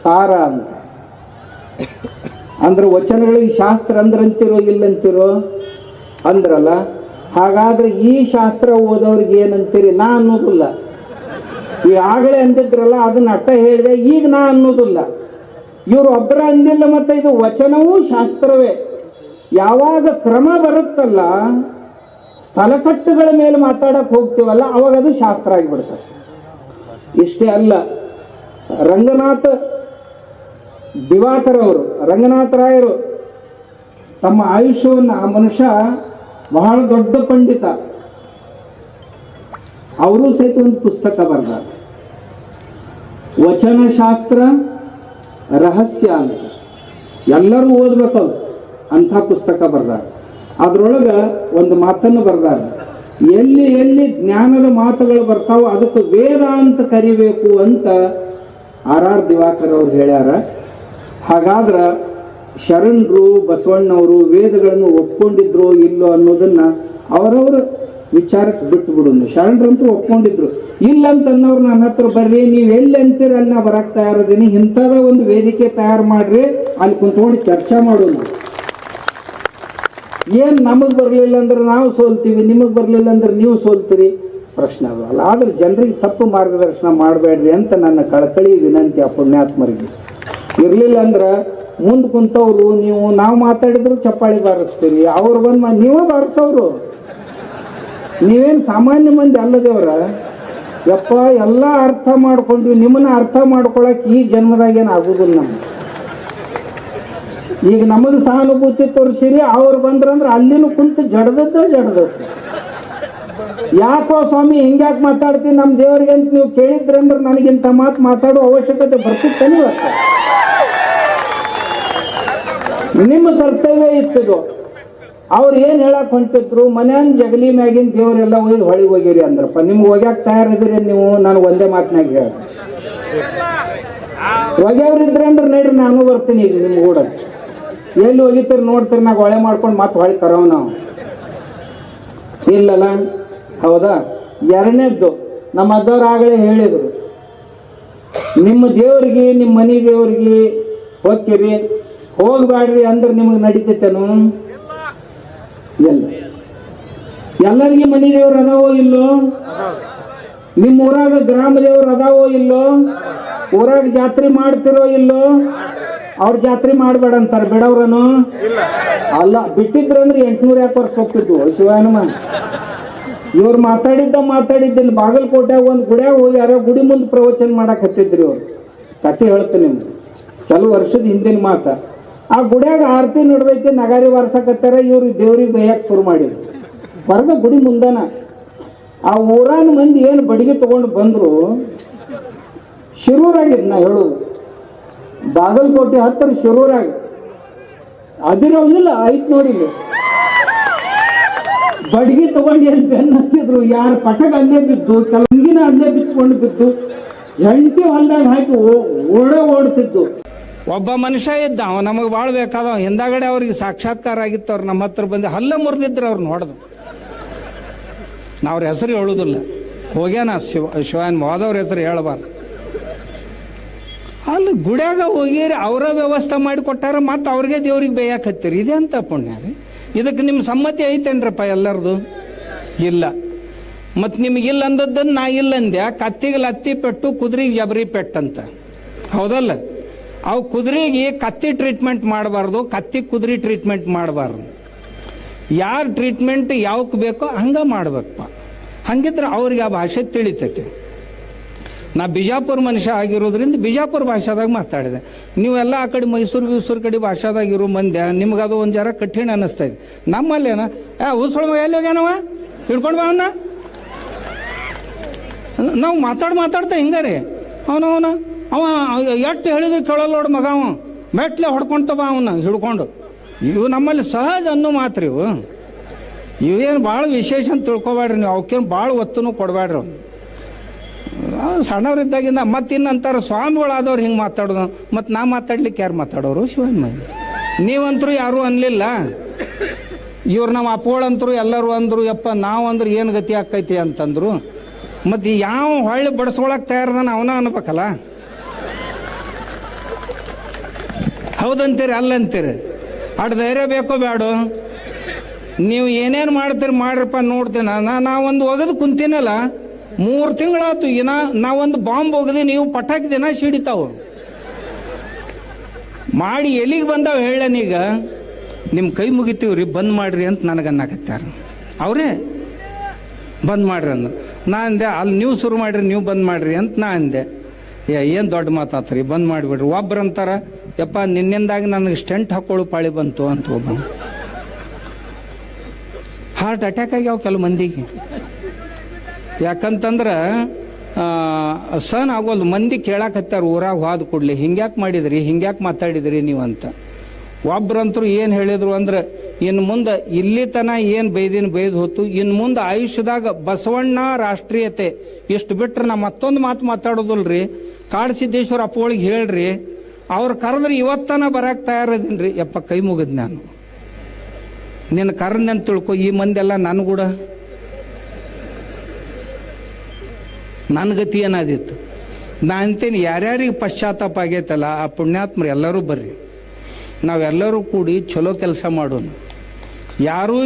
ಸಾರ ಅಂತ. ಅಂದ್ರೆ ವಚನಗಳಿಗೆ ಶಾಸ್ತ್ರ ಅಂದ್ರಂತಿರೋ ಇಲ್ಲಂತಿರೋ ಅಂದ್ರಲ್ಲ. ಹಾಗಾದ್ರೆ ಈ ಶಾಸ್ತ್ರ ಓದೋರಿಗೆ ಏನಂತೀರಿ? ನಾ ಅನ್ನೋದಿಲ್ಲ. ಈಗಾಗಲೇ ಅಂದಿದ್ರಲ್ಲ, ಅದನ್ನ ಅಟ್ಟ ಹೇಳಿದೆ, ಈಗ ನಾ ಅನ್ನೋದಿಲ್ಲ. ಇವರು ಒಬ್ಬರ ಅಂದಿಲ್ಲ. ಮತ್ತೆ ಇದು ವಚನವೂ ಶಾಸ್ತ್ರವೇ. ಯಾವಾಗ ಕ್ರಮ ಬರುತ್ತಲ್ಲ, ಸ್ಥಳಕಟ್ಟುಗಳ ಮೇಲೆ ಮಾತಾಡಕ್ ಹೋಗ್ತೀವಲ್ಲ, ಅವಾಗ ಅದು ಶಾಸ್ತ್ರ ಆಗಿಬಿಡ್ತದೆ. ಇಷ್ಟೇ ಅಲ್ಲ, ರಂಗನಾಥ ದಿವಾಕರ್ ಅವರು, ರಂಗನಾಥರಾಯರು ತಮ್ಮ ಆಯುಷ್ಯವನ್ನು, ಆ ಮನುಷ್ಯ ಬಹಳ ದೊಡ್ಡ ಪಂಡಿತ, ಅವರು ಸಹಿತ ಒಂದು ಪುಸ್ತಕ ಬರೆದ, ವಚನ ಶಾಸ್ತ್ರ ರಹಸ್ಯ ಅಂತ. ಎಲ್ಲರೂ ಓದ್ಬೇಕು ಅಂಥ ಪುಸ್ತಕ ಬರೆದ. ಅದ್ರೊಳಗ ಒಂದು ಮಾತನ್ನು ಬರೆದಾರ, ಎಲ್ಲಿ ಎಲ್ಲಿ ಜ್ಞಾನದ ಮಾತುಗಳು ಬರ್ತಾವೋ ಅದಕ್ಕೆ ವೇದ ಅಂತ ಕರಿಬೇಕು ಅಂತ ಆರ್ ದಿವಾಕರ್ ಅವ್ರು ಹೇಳ್ಯಾರ. ಹಾಗಾದ್ರ ಶರಣರು ಬಸವಣ್ಣವರು ವೇದಗಳನ್ನು ಒಪ್ಕೊಂಡಿದ್ರು ಇಲ್ಲೋ ಅನ್ನೋದನ್ನ ಅವರವ್ರ ವಿಚಾರಕ್ಕೆ ಬಿಟ್ಟು ಬಿಡೋದು. ಶರಣರಂತೂ ಒಪ್ಕೊಂಡಿದ್ರು. ಇಲ್ಲಂತನ್ನೋರು ನನ್ನ ಹತ್ರ ಬರ್ರಿ, ನೀವು ಎಲ್ಲಿ ಅಂತೀರ ಅಲ್ಲಿ ನಾ ಬರಕ್ ತಯಾರಿದ್ದೀನಿ, ಇಂಥದ ಒಂದು ವೇದಿಕೆ ತಯಾರು ಮಾಡ್ರಿ, ಅಲ್ಲಿ ಕುಂತ್ಕೊಂಡು ಚರ್ಚೆ ಮಾಡೋಣ. ಏನ್ ನಮಗ್ ಬರ್ಲಿಲ್ಲ ಅಂದ್ರೆ ನಾವು ಸೋಲ್ತೀವಿ, ನಿಮಗ್ ಬರ್ಲಿಲ್ಲ ಅಂದ್ರೆ ನೀವು ಸೋಲ್ತೀರಿ, ಪ್ರಶ್ನೆ ಆಗಲ್ಲ. ಆದ್ರೆ ಜನರಿಗೆ ತಪ್ಪು ಮಾರ್ಗದರ್ಶನ ಮಾಡಬೇಡ್ರಿ ಅಂತ ನನ್ನ ಕಳಕಳಿ ವಿನಂತಿ ಆ ಪುಣ್ಯಾತ್ಮರಿಗೆ. ಇರ್ಲಿಲ್ಲ ಅಂದ್ರ ಮುಂದ್ ಕುಂತವ್ರು ನಾವು ಮಾತಾಡಿದ್ರು ಚಪ್ಪಾಳಿ ಬಾರಿಸ್ತೀರಿ, ಅವ್ರು ಬಂದ್ ನೀವೇ ಬಾರಿಸೋರು. ನೀವೇನ್ ಸಾಮಾನ್ಯ ಮಂದಿ ಅಲ್ಲದೇವ್ರ. ಯಪ್ಪ, ಎಲ್ಲ ಅರ್ಥ ಮಾಡ್ಕೊಂಡ್ವಿ, ನಿಮ್ಮನ್ನ ಅರ್ಥ ಮಾಡ್ಕೊಳಕ್ ಈ ಜನ್ಮದಾಗ ಏನ್ ಆಗುದಿಲ್ಲ ನಮ್ಗೆ. ಈಗ ನಮಗ್ ಸಹಾನುಭೂತಿ ತೋರಿಸಿರಿ, ಅವ್ರು ಬಂದ್ರಂದ್ರೆ ಅಲ್ಲಿನೂ ಕುಂತು ಜಡದದ್ದು. ಯಾಕೋ ಸ್ವಾಮಿ ಹಿಂಗ್ಯಾಕೆ ಮಾತಾಡ್ತೀನಿ ನಮ್ಮ ದೇವರಿಗೆ ಅಂತ ನೀವು ಕೇಳಿದ್ರಂದ್ರೆ ನನಗಿಂತ ಮಾತು ಮಾತಾಡೋ ಅವಶ್ಯಕತೆ ಬರ್ತಿತ್ತಾನೆ. ನಿಮ್ಮ ಕರ್ತವ್ಯ ಇತ್ತಿದು. ಅವ್ರು ಏನ್ ಹೇಳಕ್ ಹೊಂಟಿದ್ರು, ಮನ್ಯಾನ್ ಜಗಲಿ ಮ್ಯಾಗಿನ ದೇವರೆಲ್ಲ ಒಯ್ದು ಹೊಳಿಗೆ ಹೋಗಿರಿ ಅಂದ್ರಪ್ಪ. ನಿಮ್ಗೆ ಒಗ್ಯಾಕ ತಯಾರಿದ್ರಿ ನೀವು? ನಾನು ಒಂದೇ ಮಾತನಾಗ ಹೇಳ, ಒಗ್ಯವ್ರಿದ್ರಿ ಅಂದ್ರೆ ನಡ್ರಿ ನಾನು ಬರ್ತೀನಿ ಈಗ ನಿಮ್ಗೆ ಕೂಡ. ಎಲ್ಲಿ ಹೋಗಿರ್ತೀರಿ ನೋಡ್ತೀರಿ, ನಾವು ಹೊಳೆ ಮಾಡ್ಕೊಂಡು ಮತ್ತೆ ಹೊಳಿ ತರವ ನಾವು ಇಲ್ಲಲ್ಲ. ಹೌದಾ? ಎರಡನೇದ್ದು, ನಮ್ಮ ಅದ್ದವ್ರು ಆಗಲೇ ಹೇಳಿದ್ರು, ನಿಮ್ಮ ದೇವ್ರಿಗೆ ನಿಮ್ಮ ಮನೆ ದೇವ್ರಿಗೆ ಹೋಗ್ತೀರಿ, ಹೋಗ್ಬ್ಯಾಡ್ರಿ ಅಂದ್ರೆ ನಿಮಗೆ ನಡೀತೈತೇನು? ಎಲ್ಲರಿಗೆ ಮನೆ ದೇವ್ರು ಅದಾವೋ ಇಲ್ಲೋ? ನಿಮ್ಮ ಊರಾಗ ಗ್ರಾಮ ದೇವ್ರು ಅದಾವೋ ಇಲ್ಲೋ? ಊರಾಗ ಜಾತ್ರೆ ಮಾಡ್ತಿರೋ ಇಲ್ಲೋ? ಅವ್ರ ಜಾತ್ರೆ ಮಾಡ್ಬೇಡ ಅಂತಾರ ಬಿಡವ್ರನು ಅಲ್ಲ. ಬಿಟ್ಟಿದ್ರಂದ್ರೆ 800 ವರ್ಷ ಹೋಗ್ತಿದ್ವು ಶಿವಾಯನಮ್ಮ. ಇವ್ರು ಮಾತಾಡಿದ್ದಿಲ್ಲ. ಬಾಗಲಕೋಟೆಯಾಗ ಒಂದು ಗುಡಿಯಾಗ ಹೋಗಿ ಯಾರೋ ಗುಡಿ ಮುಂದೆ ಪ್ರವಚನ ಮಾಡಕ್ ಹತ್ತಿದ್ರಿ. ಅವ್ರು ಕತೆ ಹೇಳ್ತೀನಿ ನಿಮ್ಗೆ, ಕೆಲವು ವರ್ಷದ ಹಿಂದಿನ ಮಾತ. ಆ ಗುಡಿಯಾಗ ಆರತಿ ನಡೆದೈತಿ, ನಗಾರಿ ಬಾರ್ಸಕತ್ತಾರ. ಇವ್ರು ದೇವ್ರಿಗೆ ಬೈಯಕ್ ಶುರು ಮಾಡಿದ್ರು ಹೊರಗ ಗುಡಿ ಮುಂದನ. ಆ ಊರಾನ ಮಂದಿ ಏನು ಬಡಿಗೆ ತಗೊಂಡು ಬಂದ್ರು. ಶಿರೂರಾಗಿದ್ ನಾ ಹೇಳೋದು, ಬಾಗಲಕೋಟೆ ಹತ್ತಿರ ಶಿರೂರಾಗ ಅದಿರೋದಿಲ್ಲ ಆಯ್ತು ನೋಡಿಲ್ಲ ಬಡ್ಗಿ ತಗೊಂಡು ಏನು ಬೆನ್ನು ಹತ್ತಿದ್ರು ಯಾರ ಪಟಕ ಅಲ್ಲೇ ಬಿದ್ದು ಕೆಲಂಗಿನ ಅಲ್ಲೇ ಬಿಚ್ಕೊಂಡು ಬಿದ್ದು ಹೆಂಡತಿ ಹೊಲ್ದಾಗ ಹಾಕಿ ಓಡ್ತಿದ್ದು. ಒಬ್ಬ ಮನುಷ್ಯ ಇದ್ದ, ಅವ ನಮಗೆ ಭಾಳ ಬೇಕಾದ. ಹಿಂದಾಗಡೆ ಅವ್ರಿಗೆ ಸಾಕ್ಷಾತ್ಕಾರ ಆಗಿತ್ತು. ಅವ್ರು ನಮ್ಮ ಹತ್ರ ಬಂದು ಹಲ್ಲ ಮುರಿದಿದ್ರು. ಅವ್ರು ನೋಡ್ದು, ನಾವ್ರ ಹೆಸರು ಹೇಳುವುದಿಲ್ಲ. ಹೋಗ್ಯಾನ ಶಿವನ್ ಹೋದವ್ರ ಹೆಸರು ಹೇಳಬಾರ್ದು. ಅಲ್ಲಿ ಗುಡ್ಯಾಗ ಹೋಗಿರಿ, ಅವರ ವ್ಯವಸ್ಥೆ ಮಾಡಿ ಕೊಟ್ಟಾರ, ಮತ್ತು ಅವ್ರಿಗೆ ದೇವ್ರಿಗೆ ಬೇಯಕ್ಕೆ ಹತ್ತೀರಿ. ಇದೇ ಅಂತ ಪುಣ್ಯ ರೀ. ಇದಕ್ಕೆ ನಿಮ್ಮ ಸಮ್ಮತಿ ಐತೇನ್ರಪ್ಪ ಎಲ್ಲರದು? ಇಲ್ಲ. ಮತ್ತು ನಿಮಗಿಲ್ಲ ಅಂದದ್ದನ್ನು ನಾ ಇಲ್ಲ ಅಂದ್ಯಾ. ಕತ್ತಿಗೆ ಲತ್ತಿ ಪೆಟ್ಟು, ಕುದುರೆಗೆ ಜಬರಿ ಪೆಟ್ಟಂತ, ಹೌದಲ್ಲ? ಅವು ಕುದುರೆಗೆ ಕತ್ತಿ ಟ್ರೀಟ್ಮೆಂಟ್ ಮಾಡಬಾರ್ದು, ಕತ್ತಿ ಕುದುರೆ ಟ್ರೀಟ್ಮೆಂಟ್ ಮಾಡಬಾರ್ದು. ಯಾರ ಟ್ರೀಟ್ಮೆಂಟ್ ಯಾವಕ್ಕೆ ಬೇಕೋ ಹಂಗೆ ಮಾಡ್ಬೇಕಪ್ಪ. ಹಂಗಿದ್ರೆ ಅವ್ರಿಗೆ ಆ ಭಾಷೆ ತಿಳಿತೈತೆ. ನಾ ಬಿಜಾಪುರ ಮನುಷ್ಯ ಆಗಿರೋದ್ರಿಂದ ಬಿಜಾಪುರ ಭಾಷಾದಾಗ ಮಾತಾಡಿದೆ. ನೀವೆಲ್ಲ ಆ ಕಡೆ ಮೈಸೂರು ಕಡೆ ಭಾಷಾದಾಗ ಇರೋ ಮಂದ್ಯ, ನಿಮ್ಗೆ ಅದು ಒಂದು ಜರ ಕಠಿಣ ಅನ್ನಿಸ್ತಾ ಇದೆ. ನಮ್ಮಲ್ಲೇನ ಉಸ್ಕೊಳ ಎಲ್ಲಿ ಹೋಗ್ಯಾನವ ಹಿಡ್ಕೊಂಡು ಬಾ ಅವನ್ನ. ನಾವು ಮಾತಾಡ್ತಾ ಹಿಂಗಾರಿ ಅವನ ಅವ ಎಷ್ಟು ಹೇಳಿದ್ರೆ ಕೇಳಲ್ಲ ನೋಡು ಮಗ. ಅವ ಮೆಟ್ಲೆ ಹೊಡ್ಕೊಂತ ಬಾ ಅವನ್ನ ಹಿಡ್ಕೊಂಡು. ಇವು ನಮ್ಮಲ್ಲಿ ಸಹಜ ಅನ್ನೋ ಮಾತ್ರ. ಇವೇನು ಭಾಳ ವಿಶೇಷ ಅಂತ ತಿಳ್ಕೊಬೇಡ್ರಿ ನೀವು. ಅವಕ್ಕೇನು ಭಾಳ ಒತ್ತುನೂ ಕೊಡಬೇಡ್ರಿ. ಸಣ್ಣವ್ರಿದ್ದಾಗಿಂದ ಮತ್ತೆ ಇನ್ನಂತಾರೆ ಸ್ವಾಮಿಗಳಾದವ್ರು ಹಿಂಗೆ ಮಾತಾಡೋದು. ಮತ್ತು ನಾ ಮಾತಾಡ್ಲಿಕ್ಕೆ ಯಾರು ಮಾತಾಡೋರು? ಶಿವನ್ ಮಂದಿ ನೀವಂತರೂ ಯಾರೂ ಅನ್ಲಿಲ್ಲ. ಇವ್ರು ನಮ್ಮ ಅಪ್ಪಗಳಂತರು ಎಲ್ಲರೂ ಅಂದರು, ಯಪ್ಪ ನಾವು ಅಂದ್ರೆ ಏನು ಗತಿ ಆಕೈತಿ ಅಂತಂದ್ರು. ಮತ್ತು ಯಾವ ಹೊಳ್ಳಿ ಬಡಿಸ್ಕೊಳಕ್ಕೆ ತಯಾರದಾನ ಅವನ ಅನ್ಬೇಕಲ್ಲ. ಹೌದಂತೀರಿ ಅಲ್ಲಂತೀರಿ? ಅಡ್ ಧೈರ್ಯ ಬೇಕೋ ಬೇಡೋ? ನೀವು ಏನೇನು ಮಾಡ್ತೀರಿ ಮಾಡ್ರಪ್ಪ ನೋಡ್ತೀನಿ. ನಾವೊಂದು ಒಗದು ಕುಂತೀನಲ್ಲ, 3 ತಿಂಗಳಾಯ್ತು. ನಾವೊಂದು ಬಾಂಬ್ ಒಗದು ನೀವು ಪಟಾಕಿ ದಿನ ಸಿಡಿತಾವು ಮಾಡಿ ಎಲ್ಲಿಗೆ ಬಂದಾವ ಹೇಳನೀಗ. ನಿಮ್ಮ ಕೈ ಮುಗಿತೀವ್ರಿ, ಬಂದ್ ಮಾಡ್ರಿ ಅಂತ ನನಗನ್ನಾಕತ್ತಾರ. ಅವರೇ ಬಂದ್ ಮಾಡ್ರಿ ಅಂದ್ರು. ನಾ ಅಂದೆ ಅಲ್ಲಿ ನೀವು ಶುರು ಮಾಡಿರಿ, ನೀವು ಬಂದ್ ಮಾಡ್ರಿ ಅಂತ ನಾ ಅಂದೆ. ಏನು ದೊಡ್ಡ ಮಾತಾತ್ರಿ, ಬಂದ್ ಮಾಡಿಬಿಡ್ರಿ. ಒಬ್ರು ಅಂತಾರ, ಯಪ್ಪ ನಿನ್ನಿಂದಾಗಿ ನನಗೆ ಸ್ಟೆಂಟ್ ಹಾಕೊಳ್ಳು ಪಾಳಿ ಬಂತು ಅಂತ. ಒಬ್ಬ ಹಾರ್ಟ್ ಅಟ್ಯಾಕ್ ಆಗ್ಯಾವ ಕೆಲವು ಮಂದಿಗೆ. ಯಾಕಂತಂದ್ರೆ ಸಹನ್ ಆಗೋಲ್ದು. ಮಂದಿ ಕೇಳಾಕತ್ತಾರ ಊರಾಗ ಹೋದ ಕೂಡಲೇ, ಹಿಂಗ್ಯಾಕೆ ಮಾಡಿದ್ರಿ, ಹಿಂಗ್ಯಾಕೆ ಮಾತಾಡಿದ್ರಿ ನೀವು ಅಂತ. ಒಬ್ರಂತರು ಏನು ಹೇಳಿದ್ರು ಅಂದ್ರೆ, ಇನ್ನು ಮುಂದೆ ಇಲ್ಲಿ ತನ ಏನು ಬೈದು ಹೋತು, ಇನ್ನು ಮುಂದೆ ಆಯುಷ್ಯದಾಗ ಬಸವಣ್ಣ ರಾಷ್ಟ್ರೀಯತೆ ಇಷ್ಟು ಬಿಟ್ರೆ ನಾ ಮತ್ತೊಂದು ಮಾತು ಮಾತಾಡೋದಿಲ್ರಿ. ಕಾಡಸಿದ್ದೇಶ್ವರ ಅಪ್ಪಗಳಿಗೆ ಹೇಳ್ರಿ, ಅವ್ರು ಕರೆದ್ರೆ ಇವತ್ತನ ಬರಕ್ಕೆ ತಯಾರದೀನಿ. ಯಪ್ಪ ಕೈ ಮುಗಿದ್ ನಾನು, ನಿನ್ನ ಕರೆದಂತ ತಿಳ್ಕೊ. ಈ ಮಂದೆಲ್ಲ ನನ್ಗೂಡ ನನ್ನ ಗತಿ ಏನಾದಿತ್ತು. ನಾ ಅಂತೀನಿ, ಯಾರ್ಯಾರಿಗೆ ಪಶ್ಚಾತ್ತಾಪ ಆಗೈತಲ್ಲ ಆ ಪುಣ್ಯಾತ್ಮರು ಎಲ್ಲರೂ ಬರ್ರಿ, ನಾವೆಲ್ಲರೂ ಕೂಡಿ ಚಲೋ ಕೆಲಸ ಮಾಡೋಣ. ಯಾರೂ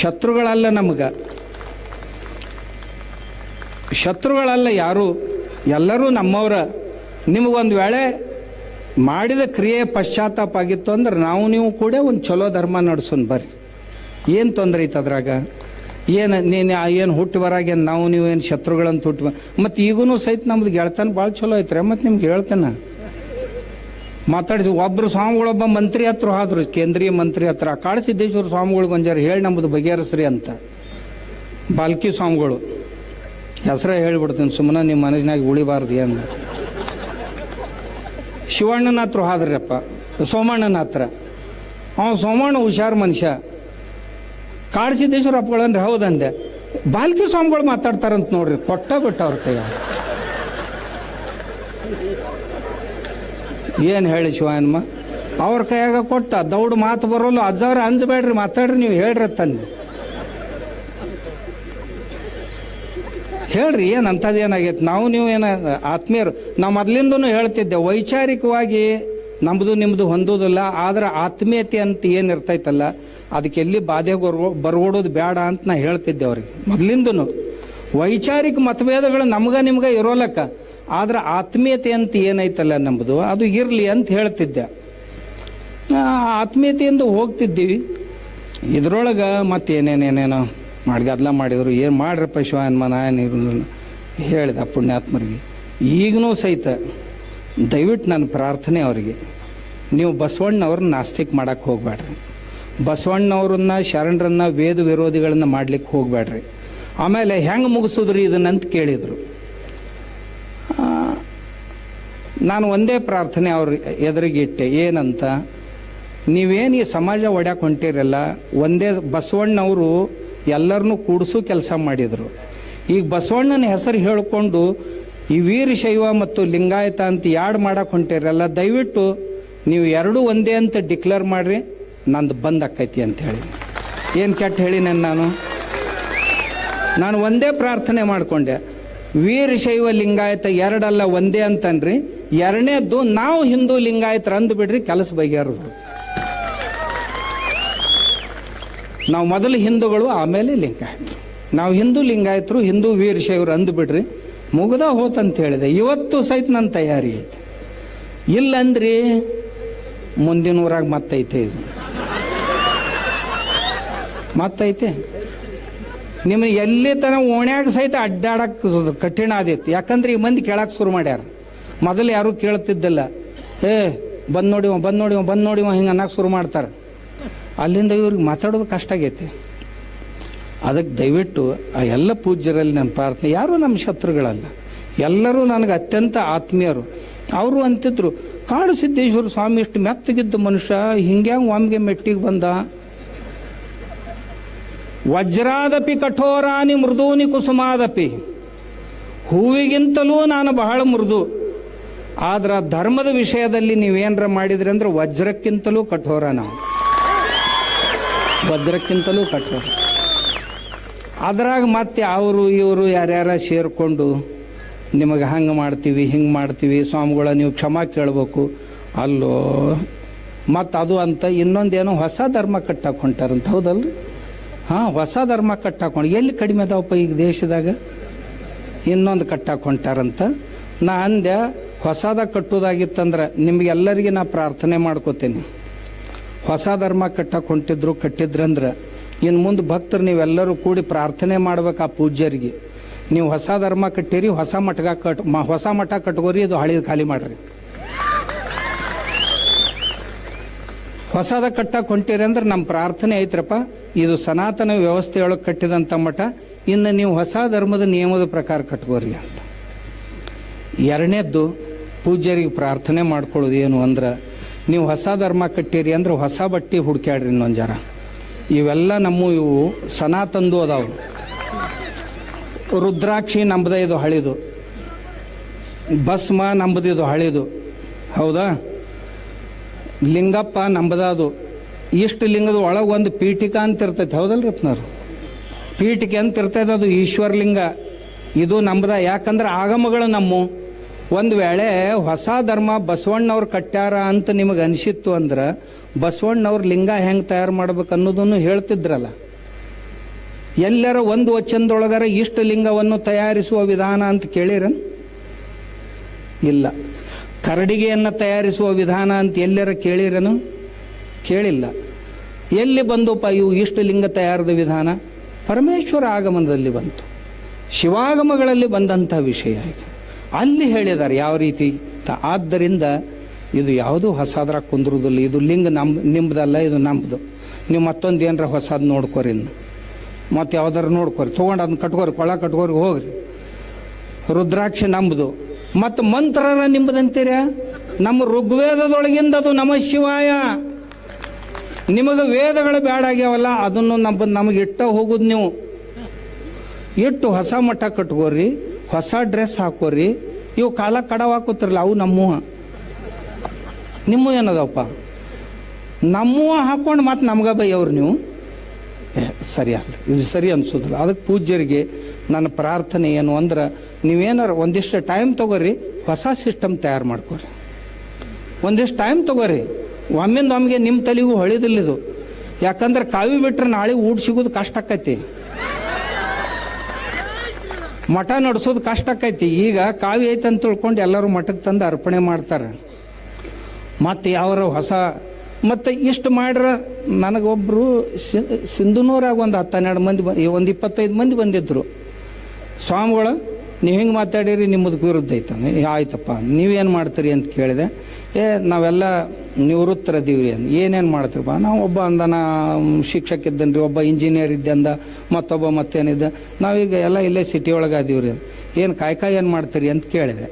ಶತ್ರುಗಳಲ್ಲ, ನಮ್ಗೆ ಶತ್ರುಗಳಲ್ಲ ಯಾರು, ಎಲ್ಲರೂ ನಮ್ಮವ್ರ. ನಿಮಗೊಂದು ವೇಳೆ ಮಾಡಿದ ಕ್ರಿಯೆ ಪಶ್ಚಾತ್ತಾಪ ಆಗಿತ್ತು ಅಂದ್ರೆ ನಾವು ನೀವು ಕೂಡ ಒಂದು ಚಲೋ ಧರ್ಮ ನಡೆಸೋಣ ಬರ್ರಿ. ಏನು ತೊಂದರೆ ಐತೆ ಅದ್ರಾಗ? ಏನು ಹುಟ್ಟಿ ಬರಾಗೇನು ನಾವು ನೀವೇನು ಶತ್ರುಗಳಂತ ಹುಟ್ಟಿ ಮತ್ತು ಈಗೂ ಸಹಿತ ನಮ್ದು ಗೆಳ್ತಾನ ಭಾಳ ಚಲೋ ಐತ್ರಿ. ಮತ್ತು ನಿಮ್ಗೆ ಹೇಳ್ತೇನೆ ಮಾತಾಡಿಸಿ. ಒಬ್ಬರು ಸ್ವಾಮಿಗಳೊಬ್ಬ ಮಂತ್ರಿ ಹತ್ರ ಹೋದ್ರು, ಕೇಂದ್ರೀಯ ಮಂತ್ರಿ ಹತ್ರ. ಕಾಡಸಿದ್ದೇಶ್ವರ ಸ್ವಾಮಿಗಳಿಗೆ ಒಂಜಾರ ಹೇಳಿ ನಮ್ಮದು ಬಗೆಹರಿಸ್ರಿ ಅಂತ. ಬಾಲ್ಕಿ ಸ್ವಾಮಿಗಳು ಹೆಸರೇ ಹೇಳಿಬಿಡ್ತೀನಿ, ಸುಮ್ಮನೆ ನಿಮ್ಮ ಮನಸ್ಸಿನಾಗ ಉಳಿಬಾರ್ದು ಏನು. ಶಿವಣ್ಣನ ಹತ್ರ ಹೋದ್ರಪ್ಪ, ಸೋಮಣ್ಣನ ಹತ್ರ. ಸೋಮಣ್ಣ ಹುಷಾರು ಮನುಷ್ಯ. ಕಾಡಸಿದ್ದೇಶ್ವರ ಅಪ್ಪಗಳಂದ್ರೆ ಹೌದಂದೆ. ಬಾಲ್ಕಿ ಸ್ವಾಮಿಗಳು ಮಾತಾಡ್ತಾರಂತ ನೋಡ್ರಿ, ಕೊಟ್ಟ ಬಿಟ್ಟ ಅವ್ರ ಕೈಯ. ಏನು ಹೇಳಿ ಶಿವಣ್ಣ, ಅವ್ರ ಕೈಯಾಗ ಕೊಟ್ಟ ದೌಡ್ ಮಾತು ಬರೋಲ್ಲ. ಅಜ್ಜವ್ರ ಅಂಜಬೇಡ್ರಿ, ಮಾತಾಡ್ರಿ, ನೀವು ಹೇಳ್ರಿ ತಂದೆ ಹೇಳ್ರಿ. ಏನು ಅಂಥದ್ದು ಏನಾಗೈತೆ? ನಾವು ನೀವು ಏನ ಆತ್ಮೀಯರು. ನಾವು ಮೊದಲಿಂದನೂ ಹೇಳ್ತಿದ್ದೆ, ವೈಚಾರಿಕವಾಗಿ ನಮ್ಮದು ನಿಮ್ಮದು ಹೊಂದೋದಿಲ್ಲ. ಆದ್ರೆ ಆತ್ಮೀಯತೆ ಅಂತ ಏನು ಇರ್ತೈತಲ್ಲ, ಅದಕ್ಕೆ ಎಲ್ಲಿ ಬಾಧೆ ಬರ್ಗೋಡೋದು ಬೇಡ ಅಂತ ನಾ ಹೇಳ್ತಿದ್ದೆ ಅವ್ರಿಗೆ ಮೊದಲಿಂದನು. ವೈಚಾರಿಕ ಮತಭೇದಗಳು ನಿಮ್ಗೆ ಇರೋಲಕ್ಕ, ಆದ್ರೆ ಆತ್ಮೀಯತೆ ಅಂತ ಏನೈತಲ್ಲ ನಮ್ಮದು, ಅದು ಇರಲಿ ಅಂತ ಹೇಳ್ತಿದ್ದೆ. ಆತ್ಮೀಯತೆಯಿಂದ ಹೋಗ್ತಿದ್ದೀವಿ. ಇದ್ರೊಳಗೆ ಮತ್ತೇನೇನೇನೇನೋ ಗದ್ದಲ ಮಾಡಿದ್ರು. ಏನು ಮಾಡ್ರಪ್ಪ ಶಿವನ್ಮನ ಹೇಳಿದ ಪುಣ್ಯಾತ್ಮರಿಗೆ. ಈಗನೂ ಸಹಿತ ದಯವಿಟ್ಟು ನನ್ನ ಪ್ರಾರ್ಥನೆ ಅವರಿಗೆ, ನೀವು ಬಸವಣ್ಣವ್ರನ್ನ ನಾಸ್ತಿಕ್ ಮಾಡಕ್ಕೆ ಹೋಗ್ಬೇಡ್ರಿ. ಬಸವಣ್ಣವ್ರನ್ನ ಶರಣರನ್ನ ವೇದ ವಿರೋಧಿಗಳನ್ನ ಮಾಡ್ಲಿಕ್ಕೆ ಹೋಗ್ಬೇಡ್ರಿ. ಆಮೇಲೆ ಹೆಂಗೆ ಮುಗಿಸಿದ್ರಿ ಇದನ್ನಂತ ಕೇಳಿದರು. ನಾನು ಒಂದೇ ಪ್ರಾರ್ಥನೆ ಅವ್ರ ಎದುರಿಗೆ ಇಟ್ಟೆ. ಏನಂತ, ನೀವೇನು ಈ ಸಮಾಜ ಒಡ್ಯಾಕೆ ಹೊಂಟಿರಲ್ಲ, ಒಂದೇ ಬಸವಣ್ಣವರು ಎಲ್ಲರನ್ನೂ ಕೂಡಿಸೋ ಕೆಲಸ ಮಾಡಿದರು. ಈಗ ಬಸವಣ್ಣನ ಹೆಸರು ಹೇಳಿಕೊಂಡು ಈ ವೀರಶೈವ ಮತ್ತು ಲಿಂಗಾಯತ ಅಂತ ಯಾಡ್ ಮಾಡಕ್ಕೆ ಹೊಂಟಿರಲ್ಲ, ದಯವಿಟ್ಟು ನೀವು ಎರಡೂ ಒಂದೇ ಅಂತ ಡಿಕ್ಲೇರ್ ಮಾಡಿರಿ, ನಂದು ಬಂದ್ ಆಕೈತಿ ಅಂತ ಹೇಳಿ. ಏನು ಕೆಟ್ಟ ಹೇಳಿನ ನಾನು ಒಂದೇ ಪ್ರಾರ್ಥನೆ ಮಾಡಿಕೊಂಡೆ, ವೀರಶೈವ ಲಿಂಗಾಯತ ಎರಡಲ್ಲ ಒಂದೇ ಅಂತನ್ರಿ. ಎರಡನೇದ್ದು ನಾವು ಹಿಂದೂ ಲಿಂಗಾಯತರು ಅಂದ್ಬಿಡ್ರಿ, ಕೆಲಸ ಬಗೆಹರಿದು. ನಾವು ಮೊದಲು ಹಿಂದೂಗಳು, ಆಮೇಲೆ ಲಿಂಗಾಯತರು. ನಾವು ಹಿಂದೂ ಲಿಂಗಾಯತರು, ಹಿಂದೂ ವೀರಶೈವರು ಅಂದ್ಬಿಡ್ರಿ, ಮುಗ್ದ ಹೋತಂತ ಹೇಳಿದೆ. ಇವತ್ತು ಸಹಿತ ನನ್ನ ತಯಾರಿ ಐತೆ. ಇಲ್ಲಂದ್ರಿ ಮುಂದಿನ ಊರಾಗ ಮತ್ತೈತೆ, ಇದು ಮತ್ತೈತೆ. ನಿಮಗೆ ಎಲ್ಲಿ ತನಕ ಓಣ್ಯಾಗ ಸಹಿತ ಅಡ್ಡಾಡಕ್ಕೆ ಕಠಿಣ ಆದಿತ್ತು. ಯಾಕಂದ್ರೆ ಈ ಮಂದಿ ಕೇಳಕ್ಕೆ ಶುರು ಮಾಡ್ಯಾರ. ಮೊದಲು ಯಾರೂ ಕೇಳ್ತಿದ್ದಿಲ್ಲ. ಬಂದು ನೋಡಿವ ಹಿಂಗೆ ಅನ್ನಕ್ಕೆ ಶುರು ಮಾಡ್ತಾರೆ. ಅಲ್ಲಿಂದ ಇವ್ರಿಗೆ ಮಾತಾಡೋದು ಕಷ್ಟ ಆಗೈತೆ. ಅದಕ್ಕೆ ದಯವಿಟ್ಟು ಆ ಎಲ್ಲ ಪೂಜ್ಯರಲ್ಲಿ ನನ್ನ ಪ್ರಾರ್ಥನೆ, ಯಾರೂ ನಮ್ಮ ಶತ್ರುಗಳಲ್ಲ, ಎಲ್ಲರೂ ನನಗೆ ಅತ್ಯಂತ ಆತ್ಮೀಯರು. ಅವರು ಅಂತಿದ್ರು, ಕಾಡು ಸಿದ್ದೇಶ್ವರ ಸ್ವಾಮಿ ಇಷ್ಟು ಮೆತ್ತಗಿದ್ದ ಮನುಷ್ಯ ಹಿಂಗ್ಯಾಂಗ ಒಮ್ಗೆ ಮೆಟ್ಟಿಗೆ ಬಂದ. ವಜ್ರಾದಪಿ ಕಠೋರಾನಿ ಮೃದೂನಿ ಕುಸುಮಾದಪಿ, ಹೂವಿಗಿಂತಲೂ ನಾನು ಬಹಳ ಮೃದು. ಆದ್ರೆ ಧರ್ಮದ ವಿಷಯದಲ್ಲಿ ನೀವೇನರ ಮಾಡಿದ್ರಿ ಅಂದ್ರೆ ವಜ್ರಕ್ಕಿಂತಲೂ ಕಠೋರ. ನಾವು ವಜ್ರಕ್ಕಿಂತಲೂ ಕಠೋರ. ಅದ್ರಾಗ ಮತ್ತೆ ಅವರು ಇವರು ಯಾರ್ಯಾರ ಸೇರಿಕೊಂಡು ನಿಮಗೆ ಹಂಗೆ ಮಾಡ್ತೀವಿ ಹಿಂಗೆ ಮಾಡ್ತೀವಿ ಸ್ವಾಮಿಗಳ ನೀವು ಕ್ಷಮಾ ಕೇಳಬೇಕು. ಅಲ್ಲೋ ಮತ್ತು ಅದು ಅಂತ ಇನ್ನೊಂದೇನೋ ಹೊಸ ಧರ್ಮ ಕಟ್ಟಾಕ್ ಹೊಂಟಾರಂತ, ಹೌದಲ್ರಿ? ಹಾಂ, ಹೊಸ ಧರ್ಮ ಕಟ್ಟಾಕೊಂಡು ಎಲ್ಲಿ ಕಡಿಮೆ ಅದಾವಪ್ಪ ಈಗ ದೇಶದಾಗ? ಇನ್ನೊಂದು ಕಟ್ಟಾಕ್ ಹೊಂಟಾರಂತ. ನಾ ಅಂದೆ, ಹೊಸದ ಕಟ್ಟೋದಾಗಿತ್ತಂದ್ರೆ ನಿಮಗೆಲ್ಲರಿಗೆ ನಾ ಪ್ರಾರ್ಥನೆ ಮಾಡ್ಕೋತೀನಿ. ಹೊಸ ಧರ್ಮ ಕಟ್ಟಕ್ಕೆ ಕಟ್ಟಿದ್ರಂದ್ರೆ ಇನ್ನು ಮುಂದೆ ಭಕ್ತರು ನೀವೆಲ್ಲರೂ ಕೂಡಿ ಪ್ರಾರ್ಥನೆ ಮಾಡ್ಬೇಕು ಆ ಪೂಜ್ಯರಿಗೆ. ನೀವು ಹೊಸ ಧರ್ಮ ಕಟ್ಟಿರಿ, ಹೊಸ ಮಠ ಕಟ್ಕೋರಿ, ಇದು ಹಳಿದ ಖಾಲಿ ಮಾಡ್ರಿ. ಹೊಸದ ಕಟ್ಟಕ್ಕೆ ಹೊಂಟಿರಿ ಅಂದ್ರೆ ನಮ್ಮ ಪ್ರಾರ್ಥನೆ ಐತ್ರಪ್ಪ, ಇದು ಸನಾತನ ವ್ಯವಸ್ಥೆಯೊಳಗೆ ಕಟ್ಟಿದಂಥ ಮಠ, ಇನ್ನು ನೀವು ಹೊಸ ಧರ್ಮದ ನಿಯಮದ ಪ್ರಕಾರ ಕಟ್ಕೋರಿ ಅಂತ. ಎರಡನೇದ್ದು ಪೂಜ್ಯರಿಗೆ ಪ್ರಾರ್ಥನೆ ಮಾಡ್ಕೊಳ್ಳೋದು ಏನು ಅಂದ್ರೆ, ನೀವು ಹೊಸ ಧರ್ಮ ಕಟ್ಟಿರಿ ಅಂದ್ರೆ ಹೊಸ ಬಟ್ಟೆ ಹುಡ್ಕ್ಯಾಡ್ರಿ ಇನ್ನೊಂದು ಜರ. ಇವೆಲ್ಲ ಇವು ಸನಾತನದು ಅದಾವು. ರುದ್ರಾಕ್ಷಿ ನಂಬದ ಇದು ಹಳಿದು, ಭಸ್ಮ ನಂಬದಿದು ಹಳಿದು, ಹೌದಾ? ಲಿಂಗಪ್ಪ ನಂಬದದು. ಇಷ್ಟು ಲಿಂಗದ ಒಳಗೆ ಒಂದು ಪೀಠಿಕ ಅಂತ ಇರ್ತೈತೆ, ಹೌದಲ್ರಿಪ್ನವ್ರು? ಪೀಠಿಕೆ ಅಂತ ಇರ್ತೈತೆ, ಅದು ಈಶ್ವರಲಿಂಗ. ಇದು ನಂಬದ. ಯಾಕಂದ್ರೆ ಆಗಮಗಳು ಒಂದು ವೇಳೆ ಹೊಸ ಧರ್ಮ ಬಸವಣ್ಣವ್ರು ಕಟ್ಟ್ಯಾರ ಅಂತ ನಿಮಗೆ ಅನಿಸಿತ್ತು ಅಂದ್ರೆ ಬಸವಣ್ಣವ್ರ ಲಿಂಗ ಹೆಂಗೆ ತಯಾರು ಮಾಡ್ಬೇಕು ಅನ್ನೋದನ್ನು ಹೇಳ್ತಿದ್ರಲ್ಲ. ಎಲ್ಲರ ಒಂದು ವಚನದೊಳಗರ ಇಷ್ಟು ಲಿಂಗವನ್ನು ತಯಾರಿಸುವ ವಿಧಾನ ಅಂತ ಕೇಳಿರ? ಇಲ್ಲ. ಕರಡಿಗೆಯನ್ನು ತಯಾರಿಸುವ ವಿಧಾನ ಅಂತ ಎಲ್ಲರ ಕೇಳಿರನು? ಕೇಳಿಲ್ಲ. ಎಲ್ಲಿ ಬಂದುಪ್ಪ ಇವು ಇಷ್ಟು ಲಿಂಗ ತಯಾರದ ವಿಧಾನ? ಪರಮೇಶ್ವರ ಆಗಮನದಲ್ಲಿ ಬಂತು, ಶಿವಾಗಮಗಳಲ್ಲಿ ಬಂದಂಥ ವಿಷಯ ಇದು. ಅಲ್ಲಿ ಹೇಳಿದ್ದಾರೆ ಯಾವ ರೀತಿ. ಆದ್ದರಿಂದ ಇದು ಯಾವುದೂ ಹೊಸದ್ರಾಗ ಕುಂದ್ರುದಿಲ್ಲ. ಇದು ಲಿಂಗ ನಿಮ್ದಲ್ಲ, ಇದು ನಮ್ಮದು. ನೀವು ಮತ್ತೊಂದು ಏನರ ಹೊಸದು ನೋಡ್ಕೊರಿ, ಮತ್ತು ಯಾವ್ದಾರು ನೋಡ್ಕೊರಿ, ತೊಗೊಂಡು ಅದನ್ನ ಕಟ್ಕೋರಿ, ಕೊಳ ಕಟ್ಕೋರಿ ಹೋಗ್ರಿ. ರುದ್ರಾಕ್ಷಿ ನಮ್ಮದು, ಮತ್ತು ಮಂತ್ರರ ನಿಮ್ಮದಂತೀರ? ನಮ್ಮ ಋಗ್ವೇದದೊಳಗಿಂದ ಅದು ನಮಃ ಶಿವಾಯ. ನಿಮಗೆ ವೇದಗಳು ಬೇಡಾಗ್ಯಾವಲ್ಲ, ಅದನ್ನು ನಮಗೆ ಇಟ್ಟ ಹೋಗುದು. ನೀವು ಇಟ್ಟು ಹೊಸ ಮಠ ಕಟ್ಕೋರಿ, ಹೊಸ ಡ್ರೆಸ್ ಹಾಕೋರಿ. ಇವು ಕಾಲ ಕಡವ ಹಾಕೋತಿರಲ್ಲ, ಅವು ನಿಮ್ಮ ಏನದವಪ್ಪ? ನಮ್ಮವ ಹಾಕೊಂಡು ಮತ್ತೆ ನಮ್ಗೆ ಬೈಯವ್ರು ನೀವು. ಸರಿ ಅಲ್ಲ, ಇದು ಸರಿ ಅನ್ಸೋದಿಲ್ಲ. ಅದಕ್ಕೆ ಪೂಜ್ಯರಿಗೆ ನನ್ನ ಪ್ರಾರ್ಥನೆ ಏನು ಅಂದ್ರೆ, ನೀವೇನಾರು ಒಂದಿಷ್ಟು ಟೈಮ್ ತಗೋರಿ, ಹೊಸ ಸಿಸ್ಟಮ್ ತಯಾರು ಮಾಡ್ಕೊರಿ. ಒಂದಿಷ್ಟು ಟೈಮ್ ತಗೋರಿ. ಒಮ್ಮಿಂದ ನಿಮ್ಮ ತಲೆಗೂ ಹೊಳಿದಿಲ್ಲ ಇದು. ಯಾಕಂದ್ರೆ ಕಾವಿ ಬಿಟ್ರೆ ನಾಳೆ ಊಟ ಸಿಗೋದು ಕಷ್ಟ ಆಕೈತಿ, ಮಠ ನಡೆಸೋದು ಕಷ್ಟ ಆಕೈತಿ. ಈಗ ಕಾವಿ ಐತೆ ಅಂತ ತಿಳ್ಕೊಂಡು ಎಲ್ಲರೂ ಮಠಕ್ಕೆ ತಂದು ಅರ್ಪಣೆ ಮಾಡ್ತಾರೆ. ಮತ್ತು ಯಾವ್ರ ಹೊಸ ಮತ್ತು ಇಷ್ಟು ಮಾಡ್ರ. ನನಗೊಬ್ಬರು ಸಿಂಧುನೂರಾಗ ಒಂದು 10-12 ಮಂದಿ ಒಂದು 25 ಮಂದಿ ಬಂದಿದ್ದರು. ಸ್ವಾಮಿಗಳು ನೀವು ಹಿಂಗೆ ಮಾತಾಡಿರಿ, ನಿಮ್ಮದು ವಿರುದ್ಧ ಐತ. ಆಯ್ತಪ್ಪ, ನೀವೇನು ಮಾಡ್ತೀರಿ ಅಂತ ಕೇಳಿದೆ. ನಾವೆಲ್ಲ ನಿವೃತ್ತರದೀವ್ರಿ ಅಂದ. ಏನೇನು ಮಾಡ್ತೀರಪ್ಪ? ನಾವು ಒಬ್ಬ ಅಂದನ ಶಿಕ್ಷಕ ಇದ್ದನ್ರಿ, ಒಬ್ಬ ಇಂಜಿನಿಯರ್ ಇದ್ದೆ ಅಂದ, ಮತ್ತೊಬ್ಬ ಮತ್ತೇನಿದ್ದ. ನಾವೀಗ ಎಲ್ಲ ಇಲ್ಲೇ ಸಿಟಿ ಒಳಗೆ ಅದೀವ್ರಿ ಅಂತ. ಏನು ಕಾಯ್ಕಾಯಿ ಏನು ಮಾಡ್ತೀರಿ ಅಂತ ಕೇಳಿದೆ.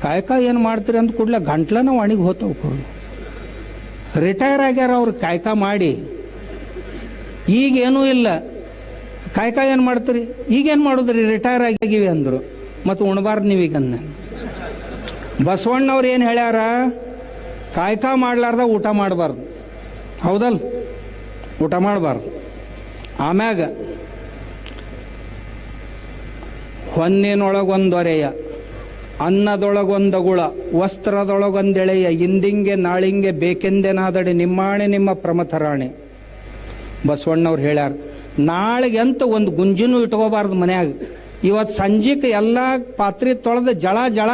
ಕಾಯ್ಕಾಯಿ ಏನು ಮಾಡ್ತೀರಿ ಅಂತ ಕೂಡಲೇ ಗಂಟ್ಲನ ಒಣಗಿ ಹೋತಾವು. ರಿಟೈರ್ ಆಗ್ಯಾರ ಅವ್ರು ಕಾಯ್ಕ ಮಾಡಿ. ಈಗೇನೂ ಇಲ್ಲ, ಕಾಯ್ಕ ಏನು ಮಾಡ್ತೀರಿ? ಈಗೇನು ಮಾಡೋದ್ರಿ? ರಿಟೈರ್ ಆಗಿವಿ ಅಂದರು. ಮತ್ತು ಉಣಬಾರ್ದು ನೀವೀಗ ಅಂದ. ಬಸವಣ್ಣವ್ರು ಏನು ಹೇಳ್ಯಾರ? ಕಾಯ್ಕ ಮಾಡ್ಲಾರ್ದ ಊಟ ಮಾಡಬಾರ್ದು, ಹೌದಲ್ಲ? ಊಟ ಮಾಡಬಾರ್ದು. ಆಮ್ಯಾಗ ಹೊನ್ನಿನೊಳಗೊಂದೊರೆಯ, ಅನ್ನದೊಳಗೊಂದಗುಳ, ವಸ್ತ್ರದೊಳಗೊಂದೆಳೆಯ, ಇಂದಿಂಗೆ ನಾಳಿಂಗೆ ಬೇಕೆಂದೆನಾದಡಿ ನಿಮ್ಮಾಣೆ ನಿಮ್ಮ ಪ್ರಮಥರಾಣೆ. ಬಸವಣ್ಣವ್ರು ಹೇಳ್ಯಾರ. ನಾಳೆಗೆ ಅಂತ ಒಂದು ಗುಂಜಿನೂ ಇಟ್ಕೋಬಾರ್ದು ಮನ್ಯಾಗ. ಇವತ್ತು ಸಂಜೆಗೆ ಎಲ್ಲ ಪಾತ್ರೆ ತೊಳೆದು ಜಳ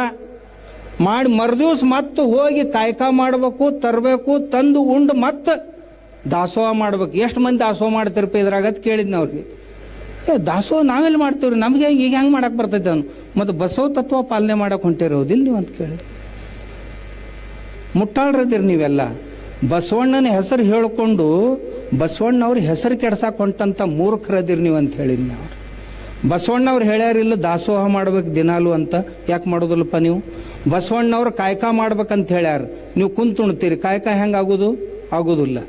ಮಾಡಿ ಮರುದಿವ್ಸ ಮತ್ತೆ ಹೋಗಿ ಕಾಯ್ಕ ಮಾಡಬೇಕು, ತರಬೇಕು, ತಂದು ಉಂಡು ಮತ್ತೆ ದಾಸೋಹ ಮಾಡ್ಬೇಕು. ಎಷ್ಟು ಮಂದಿ ದಾಸೋಹ ಮಾಡ್ತಿರಪ್ಪ ಇದ್ರಾಗತ್ ಕೇಳಿದ್ನ ಅವ್ರಿಗೆ. ದಾಸೋಹ ನಾವೆಲ್ಲಿ ಮಾಡ್ತೀವ್ರಿ, ನಮಗೆ ಈಗ ಹೆಂಗೆ ಮಾಡಕ್ಕೆ ಬರ್ತೈತೆ ಅವನು. ಮತ್ತು ಬಸವ ತತ್ವ ಪಾಲನೆ ಮಾಡಕ್ಕೆ ಹೊಂಟಿರೋದಿಲ್ಲ ನೀವು ಅಂತ ಕೇಳಿ. ಮುಟ್ಟಾಳ್ರದಿರಿ ನೀವೆಲ್ಲ. ಬಸವಣ್ಣನ ಹೆಸರು ಹೇಳ್ಕೊಂಡು ಬಸವಣ್ಣವ್ರ ಹೆಸರು ಕೆಡ್ಸಕ್ಕೆ ಹೊಂಟಂಥ ಮೂರ್ಖರದಿರಿ ನೀವು ಅಂತ ಹೇಳಿದ್ನಿ ಅವ್ರು. ಬಸವಣ್ಣವ್ರು ಹೇಳ್ಯಾರಿಲ್ಲ ದಾಸೋಹ ಮಾಡ್ಬೇಕು ದಿನಾಲು ಅಂತ. ಯಾಕೆ ಮಾಡೋದಿಲ್ಲಪ್ಪ ನೀವು? ಬಸವಣ್ಣವ್ರು ಕಾಯ್ಕ ಮಾಡ್ಬೇಕಂತ ಹೇಳ್ಯಾರ, ನೀವು ಕುಂತುಣ್ತೀರಿ. ಕಾಯ್ಕ ಹೆಂಗೆ ಆಗೋದಿಲ್ಲ.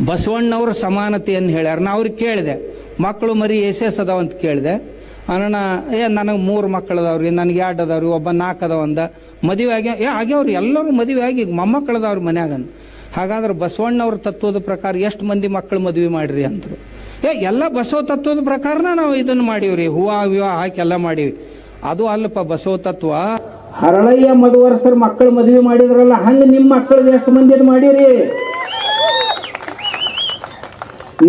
ಬಸವಣ್ಣವ್ರ ಸಮಾನತೆಯನ್ನು ಹೇಳ್ಯಾರ. ನಾ ಅವ್ರಿಗೆ ಕೇಳಿದೆ, ಮಕ್ಕಳು ಮರಿ ಎಸ್ ಅದಾವ ಅಂತ ಕೇಳಿದೆ. ಅಣ್ಣ ನನಗೆ 3 ಮಕ್ಕಳು ಅದಾವ್ರಿ, ನನಗೆ 2 ಅದಾವ್ರಿ, ಒಬ್ಬ 4 ಅದಾವ ಅಂದ. ಮದುವೆ ಆಗ್ಯಾವ್ರಿ, ಎಲ್ಲರೂ ಮದುವೆ ಆಗಿ ಮೊಮ್ಮಕ್ಕಳು ಅದಾವ್ರಿ ಮನ್ಯಾಗಂದ. ಹಾಗಾದ್ರೆ ಬಸವಣ್ಣವ್ರ ತತ್ವದ ಪ್ರಕಾರ ಎಷ್ಟು ಮಂದಿ ಮಕ್ಕಳು ಮದುವೆ ಮಾಡಿರಿ ಅಂದರು. ಎಲ್ಲ ಬಸವ ತತ್ವದ ಪ್ರಕಾರನ ನಾವು ಇದನ್ನು ಮಾಡೀವ್ರಿ, ಹೂವು ವಿವಾಹ ಹಾಕಿ ಎಲ್ಲ ಮಾಡೀವಿ. ಅದು ಅಲ್ಲಪ್ಪ ಬಸವ ತತ್ವ. ಹರಳಯ್ಯ ಮಧುವರ್ಸರ್ ಮಕ್ಕಳು ಮದುವೆ ಮಾಡಿದ್ರಲ್ಲ, ಹಂಗೆ ನಿಮ್ಮ ಮಕ್ಕಳದ್ದು ಎಷ್ಟು ಮಂದಿ ಮಾಡಿರಿ?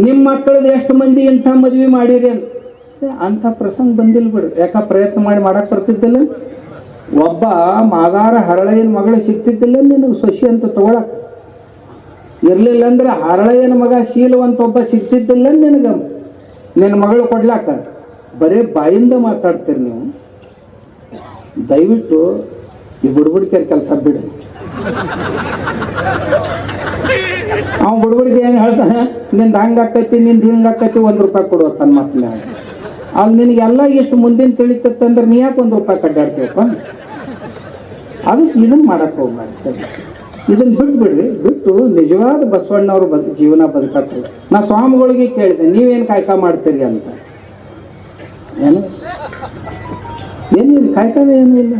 ನಿಮ್ಮ ಮಕ್ಕಳದ್ದು ಎಷ್ಟು ಮಂದಿ ಇಂಥ ಮದುವೆ ಮಾಡಿರಿ ಅಂತ ಪ್ರಸಂಗ ಬಂದಿಲ್ಲ ಬಿಡ್ರಿ. ಯಾಕ ಪ್ರಯತ್ನ ಮಾಡಕ್ ಬರ್ತಿದ್ದಿಲ್ಲ? ಒಬ್ಬ ಮಾದಾರ ಹರಳಯ್ಯನ ಮಗಳು ಸಿಗ್ತಿದ್ದಿಲ್ಲ ನಿನಗೆ ಸೊಸಿ ಅಂತ ತಗೊಳಕ್. ಇರ್ಲಿಲ್ಲ ಅಂದ್ರೆ ಹರಳಯ್ಯನ ಮಗ ಶೀಲವಂತ ಒಬ್ಬ ಸಿಗ್ತಿದ್ದಿಲ್ಲ ನಿನಗ ನಿನ್ನ ಮಗಳು ಕೊಡ್ಲಾಕ. ಬರೇ ಬಾಯಿಂದ ಮಾತಾಡ್ತೀರಿ ನೀವು. ದಯವಿಟ್ಟು ಈ ಬುಡ್ಬುಡಿಕೆ ಕೆಲಸ ಬಿಡಿ. ಅವ ಬುಡ್ಬುಡಿಗೆ ಏನು ಹೇಳ್ತಾನೆ, ನಿಂದು ಹಂಗಾಕೈತಿ, ನಿಂದು ಹಿಂಗಾಕೈತಿ, ₹1 ಕೊಡುವ ತನ್ನ ಮಕ್ಕಳ. ಅಲ್ಲಿ ನಿನಗೆಲ್ಲ ಎಷ್ಟು ಮುಂದಿನ ತಿಳಿತಂದ್ರೆ ನೀ ಯಾಕೆ ₹1 ಕಡ್ಡಾಡ್ತೀವಪ್ಪ? ಅದಕ್ಕೆ ಇದನ್ನು ಮಾಡಕ್ಕೆ ಹೋಗ್ಬಾರ್ದು. ಸರಿ, ಇದನ್ನು ಬಿಟ್ಟು ನಿಜವಾದ ಬಸವಣ್ಣವ್ರ ಜೀವನ ಬದುಕತ್ತೆ. ನಾ ಸ್ವಾಮಿಗಳಿಗೆ ಕೇಳಿದೆ, ನೀವೇನು ಕಾಯ್ಕ ಮಾಡ್ತೀರಿ ಅಂತ. ಏನಿಲ್ಲ, ಕಾಯ್ಕದ ಏನೂ ಇಲ್ಲ.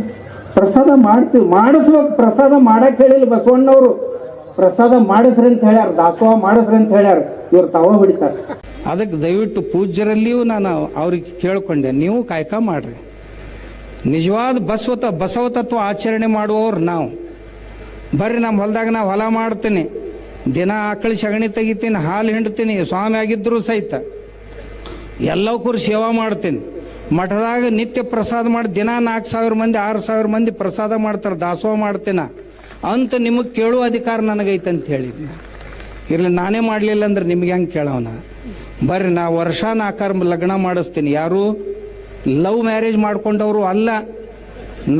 ಪ್ರಸಾದ ಮಾಡ್ತೀವಿ, ಮಾಡಿಸ್ಬೇಕು. ಪ್ರಸಾದ ಮಾಡಕ್ಕೆ ಹೇಳಿಲ್ಲ ಬಸವಣ್ಣವರು. ಪ್ರಸಾದ ಮಾಡಿಸ್ರಿ ಅಂತ ಹೇಳ್ಯಾರ, ದಾಸೋಹ ಮಾಡಿಸ್ರಿ ಅಂತ ಹೇಳ್ಯಾರ. ಇವ್ರು ತಾವ ಹೊಡಿತಾರೆ. ಅದಕ್ಕೆ ದಯವಿಟ್ಟು ಪೂಜ್ಯರಲ್ಲಿಯೂ ನಾನು ಅವ್ರಿಗೆ ಕೇಳ್ಕೊಂಡೆ, ನೀವು ಕಾಯ್ಕ ಮಾಡ್ರಿ. ನಿಜವಾದ ಬಸವ ತತ್ವ ಆಚರಣೆ ಮಾಡುವವ್ರು ನಾವು. ಬರ್ರಿ ನಮ್ಮ ಹೊಲದಾಗ ನಾ ಹೊಲ ಮಾಡ್ತೀನಿ, ದಿನ ಆಕಳಿ ಸಗಣಿ ತೆಗಿತೀನಿ, ಹಾಲು ಹಿಂಡ್ತೀನಿ, ಸ್ವಾಮಿ ಆಗಿದ್ದರೂ ಸಹಿತ ಎಲ್ಲಕ್ಕೂ ಸೇವಾ ಮಾಡ್ತೀನಿ. ಮಠದಾಗ ನಿತ್ಯ ಪ್ರಸಾದ ಮಾಡಿ ದಿನ 4,000 ಮಂದಿ 6,000 ಮಂದಿ ಪ್ರಸಾದ ಮಾಡ್ತಾರೆ, ದಾಸೋಹ ಮಾಡ್ತೀನ ಅಂತ ನಿಮಗೆ ಕೇಳುವ ಅಧಿಕಾರ ನನಗೈತೆ ಅಂತ ಹೇಳಿದ್ನ. ಇರಲಿ, ನಾನೇ ಮಾಡಲಿಲ್ಲ ಅಂದ್ರೆ ನಿಮ್ಗೆ ಹೆಂಗೆ ಕೇಳೋಣ? ಬರ್ರಿ, ನಾ ವರ್ಷ 4 ಲಗ್ನ ಮಾಡಿಸ್ತೀನಿ. ಯಾರು ಲವ್ ಮ್ಯಾರೇಜ್ ಮಾಡ್ಕೊಂಡವರು ಅಲ್ಲ.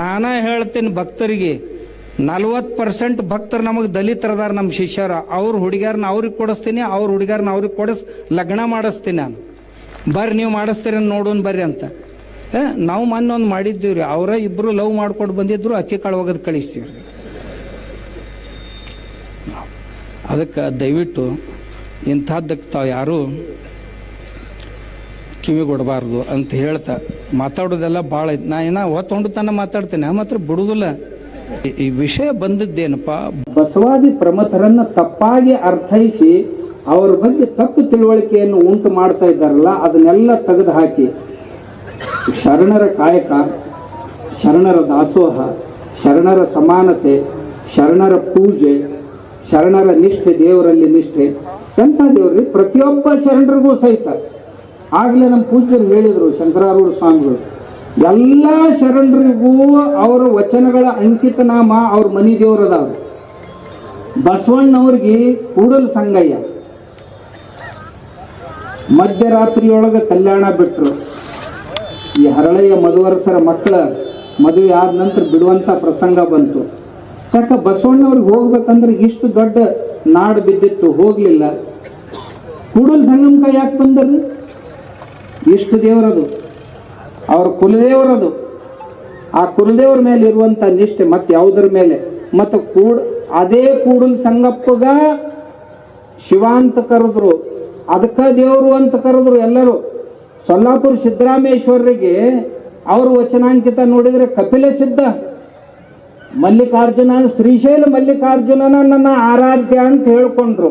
ನಾನೇ ಹೇಳ್ತೀನಿ ಭಕ್ತರಿಗೆ, 40% ಭಕ್ತರು ನಮಗೆ ದಲಿತರದಾರ, ನಮ್ಮ ಶಿಷ್ಯರ. ಅವ್ರ ಹುಡುಗ್ಯಾರನ್ನ ಅವ್ರಿಗೆ ಕೊಡಿಸ್ತೀನಿ, ಅವ್ರ ಹುಡುಗ್ಯಾರನ್ನ ಅವ್ರಿಗೆ ಲಗ್ನ ಮಾಡಿಸ್ತೀನಿ ನಾನು. ಬರ್ರಿ ನೀವು ಮಾಡಿಸ್ತೀರಿ ನೋಡೋಣ ಬರ್ರಿ ಅಂತ. ನಾವು ಮೊನ್ನೆ ಒಂದು ಮಾಡಿದ್ದೀವಿ ರೀ. ಅವರ ಇಬ್ಬರು ಲವ್ ಮಾಡ್ಕೊಂಡು ಬಂದಿದ್ರು, ಅಕ್ಕಿ ಕಾಳು ಒಗದು ಕಳಿಸ್ತೀವಿ ರೀ. ಅದಕ್ಕೆ ದಯವಿಟ್ಟು ಇಂಥದ್ದಕ್ಕೆ ತಾವು ಯಾರೂ ಕಿವಿ ಕೊಡಬಾರ್ದು ಅಂತ ಹೇಳ್ತಾ ಮಾತಾಡೋದೆಲ್ಲ ಭಾಳ ಐತೆ. ನಾ ಏನೋ ಹೊತ್ತೊಂಡು ತನ ಮಾತಾಡ್ತೇನೆ, ಮಾತ್ರ ಬಿಡುವುದಿಲ್ಲ. ಈ ವಿಷಯ ಬಂದದ್ದೇನಪ್ಪ, ಬಸವಾದಿ ಪ್ರಮಥರನ್ನ ತಪ್ಪಾಗಿ ಅರ್ಥೈಸಿ ಅವ್ರ ಬಗ್ಗೆ ತಪ್ಪು ತಿಳುವಳಿಕೆಯನ್ನು ಉಂಟು ಮಾಡ್ತಾ ಇದ್ದಾರಲ್ಲ, ಅದನ್ನೆಲ್ಲ ತೆಗೆದು ಹಾಕಿ ಶರಣರ ಕಾಯಕ, ಶರಣರ ದಾಸೋಹ, ಶರಣರ ಸಮಾನತೆ, ಶರಣರ ಪೂಜೆ, ಶರಣರ ನಿಷ್ಠೆ, ದೇವರಲ್ಲಿ ನಿಷ್ಠೆ. ಎಂಥ ದೇವ್ರಿ? ಪ್ರತಿಯೊಬ್ಬ ಶರಣರಿಗೂ ಸಹಿತ ಆಗ್ಲೇ ನಮ್ಮ ಪೂಜ್ಯರು ಹೇಳಿದರು, ಶಂಕರಾರೂಢ ಸ್ವಾಮಿಗಳು, ಎಲ್ಲ ಶರಣರಿಗೂ ಅವರ ವಚನಗಳ ಅಂಕಿತ ನಾಮ ಅವ್ರ ಮನಿ ದೇವರದವ್ರು. ಬಸವಣ್ಣವ್ರಿಗೆ ಕೂಡಲ ಸಂಗಯ್ಯ ಮಧ್ಯರಾತ್ರಿಯೊಳಗೆ ಕಲ್ಯಾಣ ಬಿಟ್ಟರು. ಈ ಹರಳಯ್ಯ ಮಧುವರಸರ ಮಕ್ಕಳ ಮದುವೆ ಆದ ನಂತರ ಬಿಡುವಂಥ ಪ್ರಸಂಗ ಬಂತು. ಯಾಕೆ ಬಸವಣ್ಣವ್ರಿಗೆ ಹೋಗ್ಬೇಕಂದ್ರೆ ಇಷ್ಟು ದೊಡ್ಡ ನಾಡು ಬಿದ್ದಿತ್ತು, ಹೋಗ್ಲಿಲ್ಲ. ಕೂಡಲ ಸಂಗಮಕ ಯಾಕೆ ಬಂದರಿ? ಇಷ್ಟು ದೇವರದು, ಅವ್ರ ಕುಲದೇವರದು. ಆ ಕುಲದೇವರ ಮೇಲೆ ಇರುವಂಥ ನಿಷ್ಠೆ ಮತ್ತೆ ಯಾವುದರ ಮೇಲೆ? ಮತ್ತು ಅದೇ ಕೂಡಲ ಸಂಗಪ್ಪಗ ಶಿವ ಅಂತ ಕರೆದ್ರು, ಅದಕ್ಕ ದೇವರು ಅಂತ ಕರೆದ್ರು ಎಲ್ಲರೂ. ಸೊಲ್ಲಾಪುರ ಸಿದ್ದರಾಮೇಶ್ವರರಿಗೆ ಅವ್ರ ವಚನಾಂಕಿತ ನೋಡಿದ್ರೆ ಕಪಿಲ ಸಿದ್ಧ, ಮಲ್ಲಿಕಾರ್ಜುನ ಶ್ರೀಶೈಲ ಮಲ್ಲಿಕಾರ್ಜುನನ ನನ್ನ ಆರಾಧ್ಯ ಅಂತ ಹೇಳ್ಕೊಂಡ್ರು.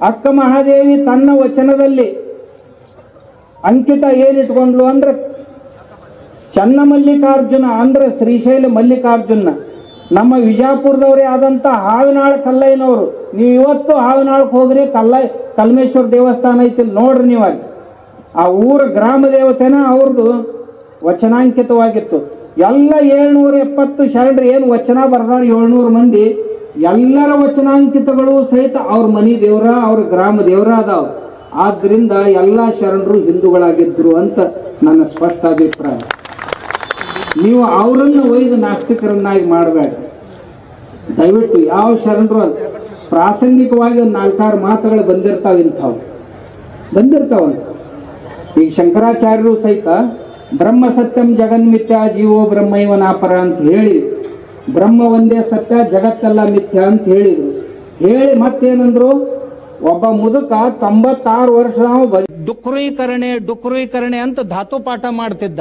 ಅಕ್ಕ ಮಹಾದೇವಿ ತನ್ನ ವಚನದಲ್ಲಿ ಅಂಕಿತ ಏನಿಟ್ಕೊಂಡ್ಲು ಅಂದ್ರೆ ಚನ್ನ ಮಲ್ಲಿಕಾರ್ಜುನ ಅಂದ್ರೆ ಶ್ರೀಶೈಲ ಮಲ್ಲಿಕಾರ್ಜುನ. ನಮ್ಮ ವಿಜಾಪುರದವರೇ ಆದಂತ ಹಾವಿನಾಳ ಕಲ್ಲಯ್ಯನವರು, ನೀವು ಇವತ್ತು ಹಾವಿನಾಳಕ್ಕೆ ಹೋಗ್ರಿ, ಕಲ್ಮೇಶ್ವರ ದೇವಸ್ಥಾನ ಐತಿ ನೋಡ್ರಿ ನೀವಾಗಿ. ಆ ಊರ ಗ್ರಾಮ ದೇವತೆನ ಅವ್ರದ್ದು ವಚನಾಂಕಿತವಾಗಿತ್ತು. ಎಲ್ಲ 770 ಶರಣರು ಏನು ವಚನ ಬರ್ದಾರ 700 ಮಂದಿ, ಎಲ್ಲರ ವಚನಾಂಕಿತಗಳು ಸಹಿತ ಅವ್ರ ಮನಿ ದೇವರ ಅವ್ರ ಗ್ರಾಮ ದೇವರ ಅದಾವ. ಆದ್ರಿಂದ ಎಲ್ಲ ಶರಣರು ಹಿಂದೂಗಳಾಗಿದ್ರು ಅಂತ ನನ್ನ ಸ್ಪಷ್ಟ ಅಭಿಪ್ರಾಯ. ನೀವು ಅವರನ್ನು ಒಯ್ದು ನಾಸ್ತಿಕರನ್ನಾಗಿ ಮಾಡಬೇಡ ದಯವಿಟ್ಟು. ಯಾವ ಶರಣರು ಪ್ರಾಸಂಗಿಕವಾಗಿ ಒಂದು 4-6 ಮಾತುಗಳು ಬಂದಿರ್ತಾವ, ಇಂಥವು ಬಂದಿರ್ತಾವಂತ. ಈಗ ಶಂಕರಾಚಾರ್ಯರು ಸಹಿತ ಬ್ರಹ್ಮ ಸತ್ಯಂ ಜಗನ್ಮಿಥ್ಯ ಜೀವೋ ಬ್ರಹ್ಮೈವನಾಪರ ಅಂತ ಹೇಳಿ, ಬ್ರಹ್ಮ ಒಂದೇ ಸತ್ಯ ಜಗತ್ತೆಲ್ಲ ಮಿಥ್ಯ ಅಂತ ಹೇಳಿದ್ರು. ಹೇಳಿ ಮತ್ತೇನಂದ್ರು, ಒಬ್ಬ ಮುದುಕ 96 ವರ್ಷ ಡುಕ್ರೀಕರಣೆ ಅಂತ ಧಾತು ಪಾಠ ಮಾಡ್ತಿದ್ದ.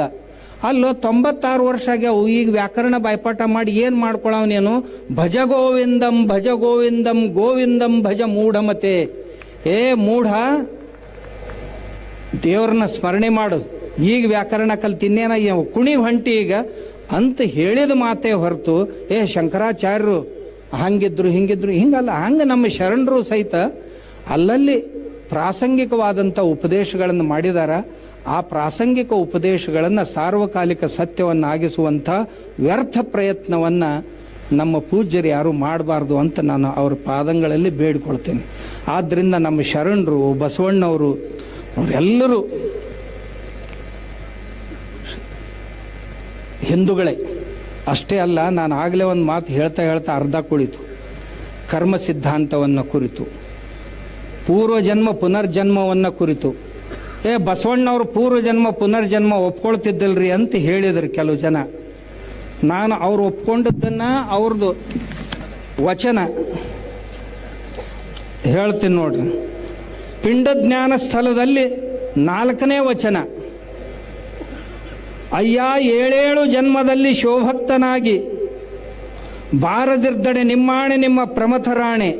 ಅಲ್ಲೋ 96 ವರ್ಷ ಆಗ್ಯಾವು, ಈಗ ವ್ಯಾಕರಣ ಬಾಯ್ಪಾಠ ಮಾಡಿ ಏನ್ ಮಾಡ್ಕೊಳವನೇನು? ಭಜ ಗೋವಿಂದಂ ಭಜ ಗೋವಿಂದಂ ಗೋವಿಂದಂ ಭಜ ಮೂಢಮತೆ. ಏ ಮೂಢ, ದೇವ್ರನ್ನ ಸ್ಮರಣೆ ಮಾಡು, ಈಗ ವ್ಯಾಕರಣ ಕಲ್ತಿನ್ನೇನ ಕುಣಿ ಹೊಂಟಿ ಈಗ ಅಂತ ಹೇಳಿದ ಮಾತೇ ಹೊರತು ಶಂಕರಾಚಾರ್ಯರು ಹಂಗಿದ್ರು ಹಿಂಗಿದ್ರು ಹಿಂಗಲ್ಲ. ಹಂಗೆ ನಮ್ಮ ಶರಣರು ಸಹಿತ ಅಲ್ಲಲ್ಲಿ ಪ್ರಾಸಂಗಿಕವಾದಂಥ ಉಪದೇಶಗಳನ್ನು ಮಾಡಿದಾರ. ಆ ಪ್ರಾಸಂಗಿಕ ಉಪದೇಶಗಳನ್ನು ಸಾರ್ವಕಾಲಿಕ ಸತ್ಯವನ್ನಾಗಿಸುವಂಥ ವ್ಯರ್ಥ ಪ್ರಯತ್ನವನ್ನು ನಮ್ಮ ಪೂಜ್ಯರು ಯಾರು ಮಾಡಬಾರ್ದು ಅಂತ ನಾನು ಅವ್ರ ಪಾದಂಗಳಲ್ಲಿ ಬೇಡಿಕೊಳ್ತೇನೆ. ಆದ್ದರಿಂದ ನಮ್ಮ ಶರಣರು, ಬಸವಣ್ಣವರು, ಅವರೆಲ್ಲರೂ ಹಿಂದೂಗಳೇ ಅಷ್ಟೇ ಅಲ್ಲ. ನಾನು ಆಗಲೇ ಒಂದು ಮಾತು ಹೇಳ್ತಾ ಅರ್ಧ ಕುಳಿತು. ಕರ್ಮ ಸಿದ್ಧಾಂತವನ್ನು ಕುರಿತು, ಪೂರ್ವಜನ್ಮ ಪುನರ್ಜನ್ಮವನ್ನು ಕುರಿತು, ಬಸವಣ್ಣವರು ಪೂರ್ವಜನ್ಮ ಪುನರ್ಜನ್ಮ ಒಪ್ಕೊಳ್ತಿದ್ದಲ್ರಿ ಅಂತ ಹೇಳಿದ್ರು ಕೆಲವು ಜನ. ನಾನು ಅವ್ರು ಒಪ್ಕೊಂಡದ್ದನ್ನು ಅವ್ರದ್ದು ವಚನ ಹೇಳ್ತೀನಿ ನೋಡ್ರಿ. ಪಿಂಡಜ್ಞಾನ ಸ್ಥಳದಲ್ಲಿ 4ನೇ ವಚನ, ಅಯ್ಯ 7 ಜನ್ಮದಲ್ಲಿ ಶೋಭಕ್ತನಾಗಿ ಬಾರದಿರ್ದಡೆ ನಿಮ್ಮಾಣೆ ನಿಮ್ಮ ಪ್ರಮಥರಾಣೆ,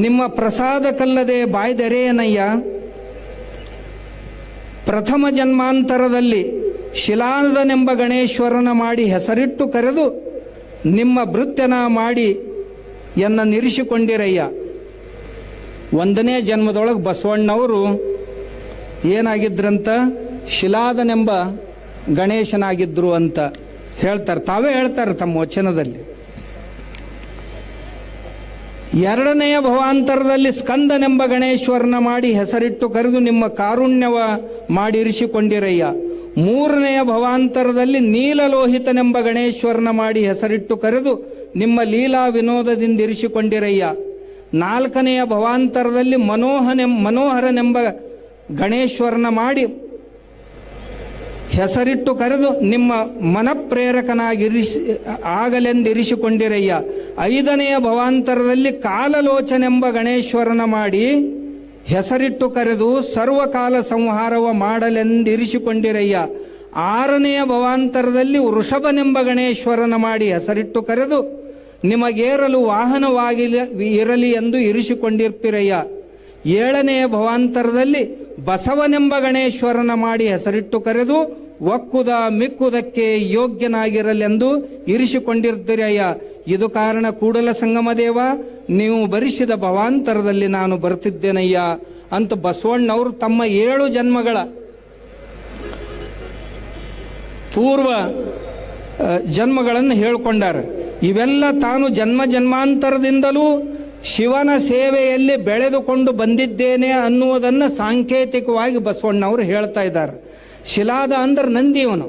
ನಿಮ್ಮ ಪ್ರಸಾದ ಕಲ್ಲದೆ ಬಾಯ್ದೆರೆಯನಯ್ಯ. ಪ್ರಥಮ ಜನ್ಮಾಂತರದಲ್ಲಿ ಶಿಲಾನದನೆಂಬ ಗಣೇಶ್ವರನ ಮಾಡಿ ಹೆಸರಿಟ್ಟು ಕರೆದು ನಿಮ್ಮ ಭೃತ್ಯನ ಮಾಡಿ ಎನ್ನ ನಿರಿಸಿಕೊಂಡಿರಯ್ಯ. 1ನೇ ಜನ್ಮದೊಳಗೆ ಬಸವಣ್ಣವರು ಏನಾಗಿದ್ರಂತ? ಶಿಲಾದನೆಂಬ ಗಣೇಶನಾಗಿದ್ರು ಅಂತ ಹೇಳ್ತಾರೆ, ತಾವೇ ಹೇಳ್ತಾರೆ ತಮ್ಮ ವಚನದಲ್ಲಿ. 2ನೆಯ ಭವಾಂತರದಲ್ಲಿ ಸ್ಕಂದನೆಂಬ ಗಣೇಶ್ವರನ ಮಾಡಿ ಹೆಸರಿಟ್ಟು ಕರೆದು ನಿಮ್ಮ ಕಾರುಣ್ಯವ ಮಾಡಿರಿಸಿಕೊಂಡಿರಯ್ಯ. 3ನೆಯ ಭವಾಂತರದಲ್ಲಿ ನೀಲಲೋಹಿತನೆಂಬ ಗಣೇಶ್ವರನ ಮಾಡಿ ಹೆಸರಿಟ್ಟು ಕರೆದು ನಿಮ್ಮ ಲೀಲಾ ವಿನೋದದಿಂದ ಇರಿಸಿಕೊಂಡಿರಯ್ಯ. 4ನೆಯ ಭವಾಂತರದಲ್ಲಿ ಮನೋಹರನೆಂಬ ಗಣೇಶ್ವರನ ಮಾಡಿ ಹೆಸರಿಟ್ಟು ಕರೆದು ನಿಮ್ಮ ಆಗಲೆಂದಿರಿಸಿಕೊಂಡಿರಯ್ಯ. 5ನೆಯ ಭವಾಂತರದಲ್ಲಿ ಕಾಲಲೋಚನೆಂಬ ಗಣೇಶ್ವರನ ಮಾಡಿ ಹೆಸರಿಟ್ಟು ಕರೆದು ಸರ್ವಕಾಲ ಸಂಹಾರವ ಮಾಡಲೆಂದಿರಿಸಿಕೊಂಡಿರಯ್ಯ. 6ನೆಯ ಭವಾಂತರದಲ್ಲಿ ವೃಷಭನೆಂಬ ಗಣೇಶ್ವರನ ಮಾಡಿ ಹೆಸರಿಟ್ಟು ಕರೆದು ನಿಮಗೇರಲು ವಾಹನವಾಗಿ ಇರಲಿ ಎಂದು ಇರಿಸಿಕೊಂಡಿರ್ಪಿರಯ್ಯ. 7ನೆಯ ಭವಾಂತರದಲ್ಲಿ ಬಸವನೆಂಬ ಗಣೇಶ್ವರನ ಮಾಡಿ ಹೆಸರಿಟ್ಟು ಕರೆದು ಒಕ್ಕುದ ಮಿಕ್ಕುದಕ್ಕೆ ಯೋಗ್ಯನಾಗಿರಲೆಂದು ಇರಿಸಿಕೊಂಡಿರ್ತೀರಯ್ಯ. ಇದು ಕಾರಣ ಕೂಡಲ ಸಂಗಮ ದೇವ, ನೀವು ಭರಿಸಿದ ಭವಾಂತರದಲ್ಲಿ ನಾನು ಬರ್ತಿದ್ದೇನಯ್ಯ ಅಂತ ಬಸವಣ್ಣವರು ತಮ್ಮ 7 ಜನ್ಮಗಳ ಪೂರ್ವ ಜನ್ಮಗಳನ್ನು ಹೇಳ್ಕೊಂಡಾರ. ಇವೆಲ್ಲ ತಾನು ಜನ್ಮಾಂತರದಿಂದಲೂ ಶಿವನ ಸೇವೆಯಲ್ಲಿ ಬೆಳೆದುಕೊಂಡು ಬಂದಿದ್ದೇನೆ ಅನ್ನುವುದನ್ನು ಸಾಂಕೇತಿಕವಾಗಿ ಬಸವಣ್ಣವರು ಹೇಳ್ತಾ ಇದ್ದಾರೆ. ಶಿಲಾದ ಅಂದ್ರೆ ನಂದಿ, ಇವನು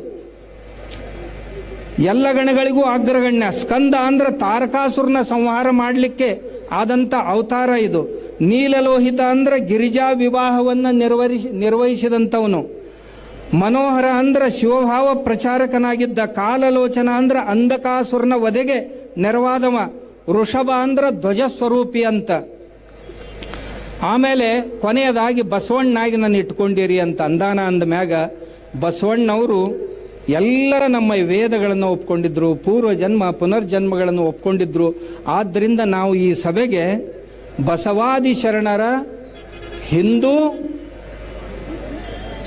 ಎಲ್ಲ ಗಣಗಳಿಗೂ ಅಗ್ರಗಣ್ಯ. ಸ್ಕಂದ ಅಂದ್ರೆ ತಾರಕಾಸುರನ ಸಂಹಾರ ಮಾಡಲಿಕ್ಕೆ ಆದಂಥ ಅವತಾರ ಇದು. ನೀಲಲೋಹಿತ ಅಂದ್ರೆ ಗಿರಿಜಾ ವಿವಾಹವನ್ನು ನಿರ್ವಹಿಸಿದಂಥವನು. ಮನೋಹರ ಅಂದ್ರೆ ಶಿವಭಾವ ಪ್ರಚಾರಕನಾಗಿದ್ದ. ಕಾಲಲೋಚನ ಅಂದ್ರೆ ಅಂಧಕಾಸುರನ ವಧೆಗೆ ನೆರವಾದವ. ವೃಷಭ ಅಂದ್ರೆ ಧ್ವಜ ಸ್ವರೂಪಿ ಅಂತ. ಆಮೇಲೆ ಕೊನೆಯದಾಗಿ ಬಸವಣ್ಣನಾಗಿ ನಾನು ಇಟ್ಕೊಂಡಿರಿ ಅಂತ ಅಂದಾನ ಅಂದ ಮ್ಯಾಗ ಬಸವಣ್ಣವರು ಎಲ್ಲರ ನಮ್ಮ ವೇದಗಳನ್ನು ಒಪ್ಕೊಂಡಿದ್ರು, ಪೂರ್ವ ಜನ್ಮ ಪುನರ್ಜನ್ಮಗಳನ್ನು ಒಪ್ಕೊಂಡಿದ್ರು. ಆದ್ದರಿಂದ ನಾವು ಈ ಸಭೆಗೆ ಬಸವಾದಿ ಶರಣರ ಹಿಂದೂ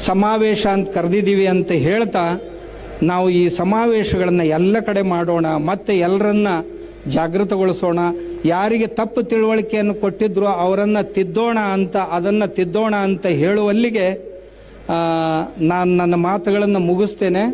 ಸಮಾವೇಶ ಅಂತ ಕರೆದಿದ್ದೀವಿ ಅಂತ ಹೇಳ್ತಾ ನಾವು ಈ ಸಮಾವೇಶಗಳನ್ನು ಎಲ್ಲ ಕಡೆ ಮಾಡೋಣ, ಮತ್ತೆ ಎಲ್ಲರನ್ನ ಜಾಗೃತಗೊಳಿಸೋಣ. ಯಾರಿಗೆ ತಪ್ಪು ತಿಳುವಳಿಕೆಯನ್ನು ಕೊಟ್ಟಿದ್ರು ಅವರನ್ನು ತಿದ್ದೋಣ ಅಂತ ಹೇಳುವಲ್ಲಿಗೆ ನಾನು ನನ್ನ ಮಾತುಗಳನ್ನು ಮುಗಿಸ್ತೇನೆ.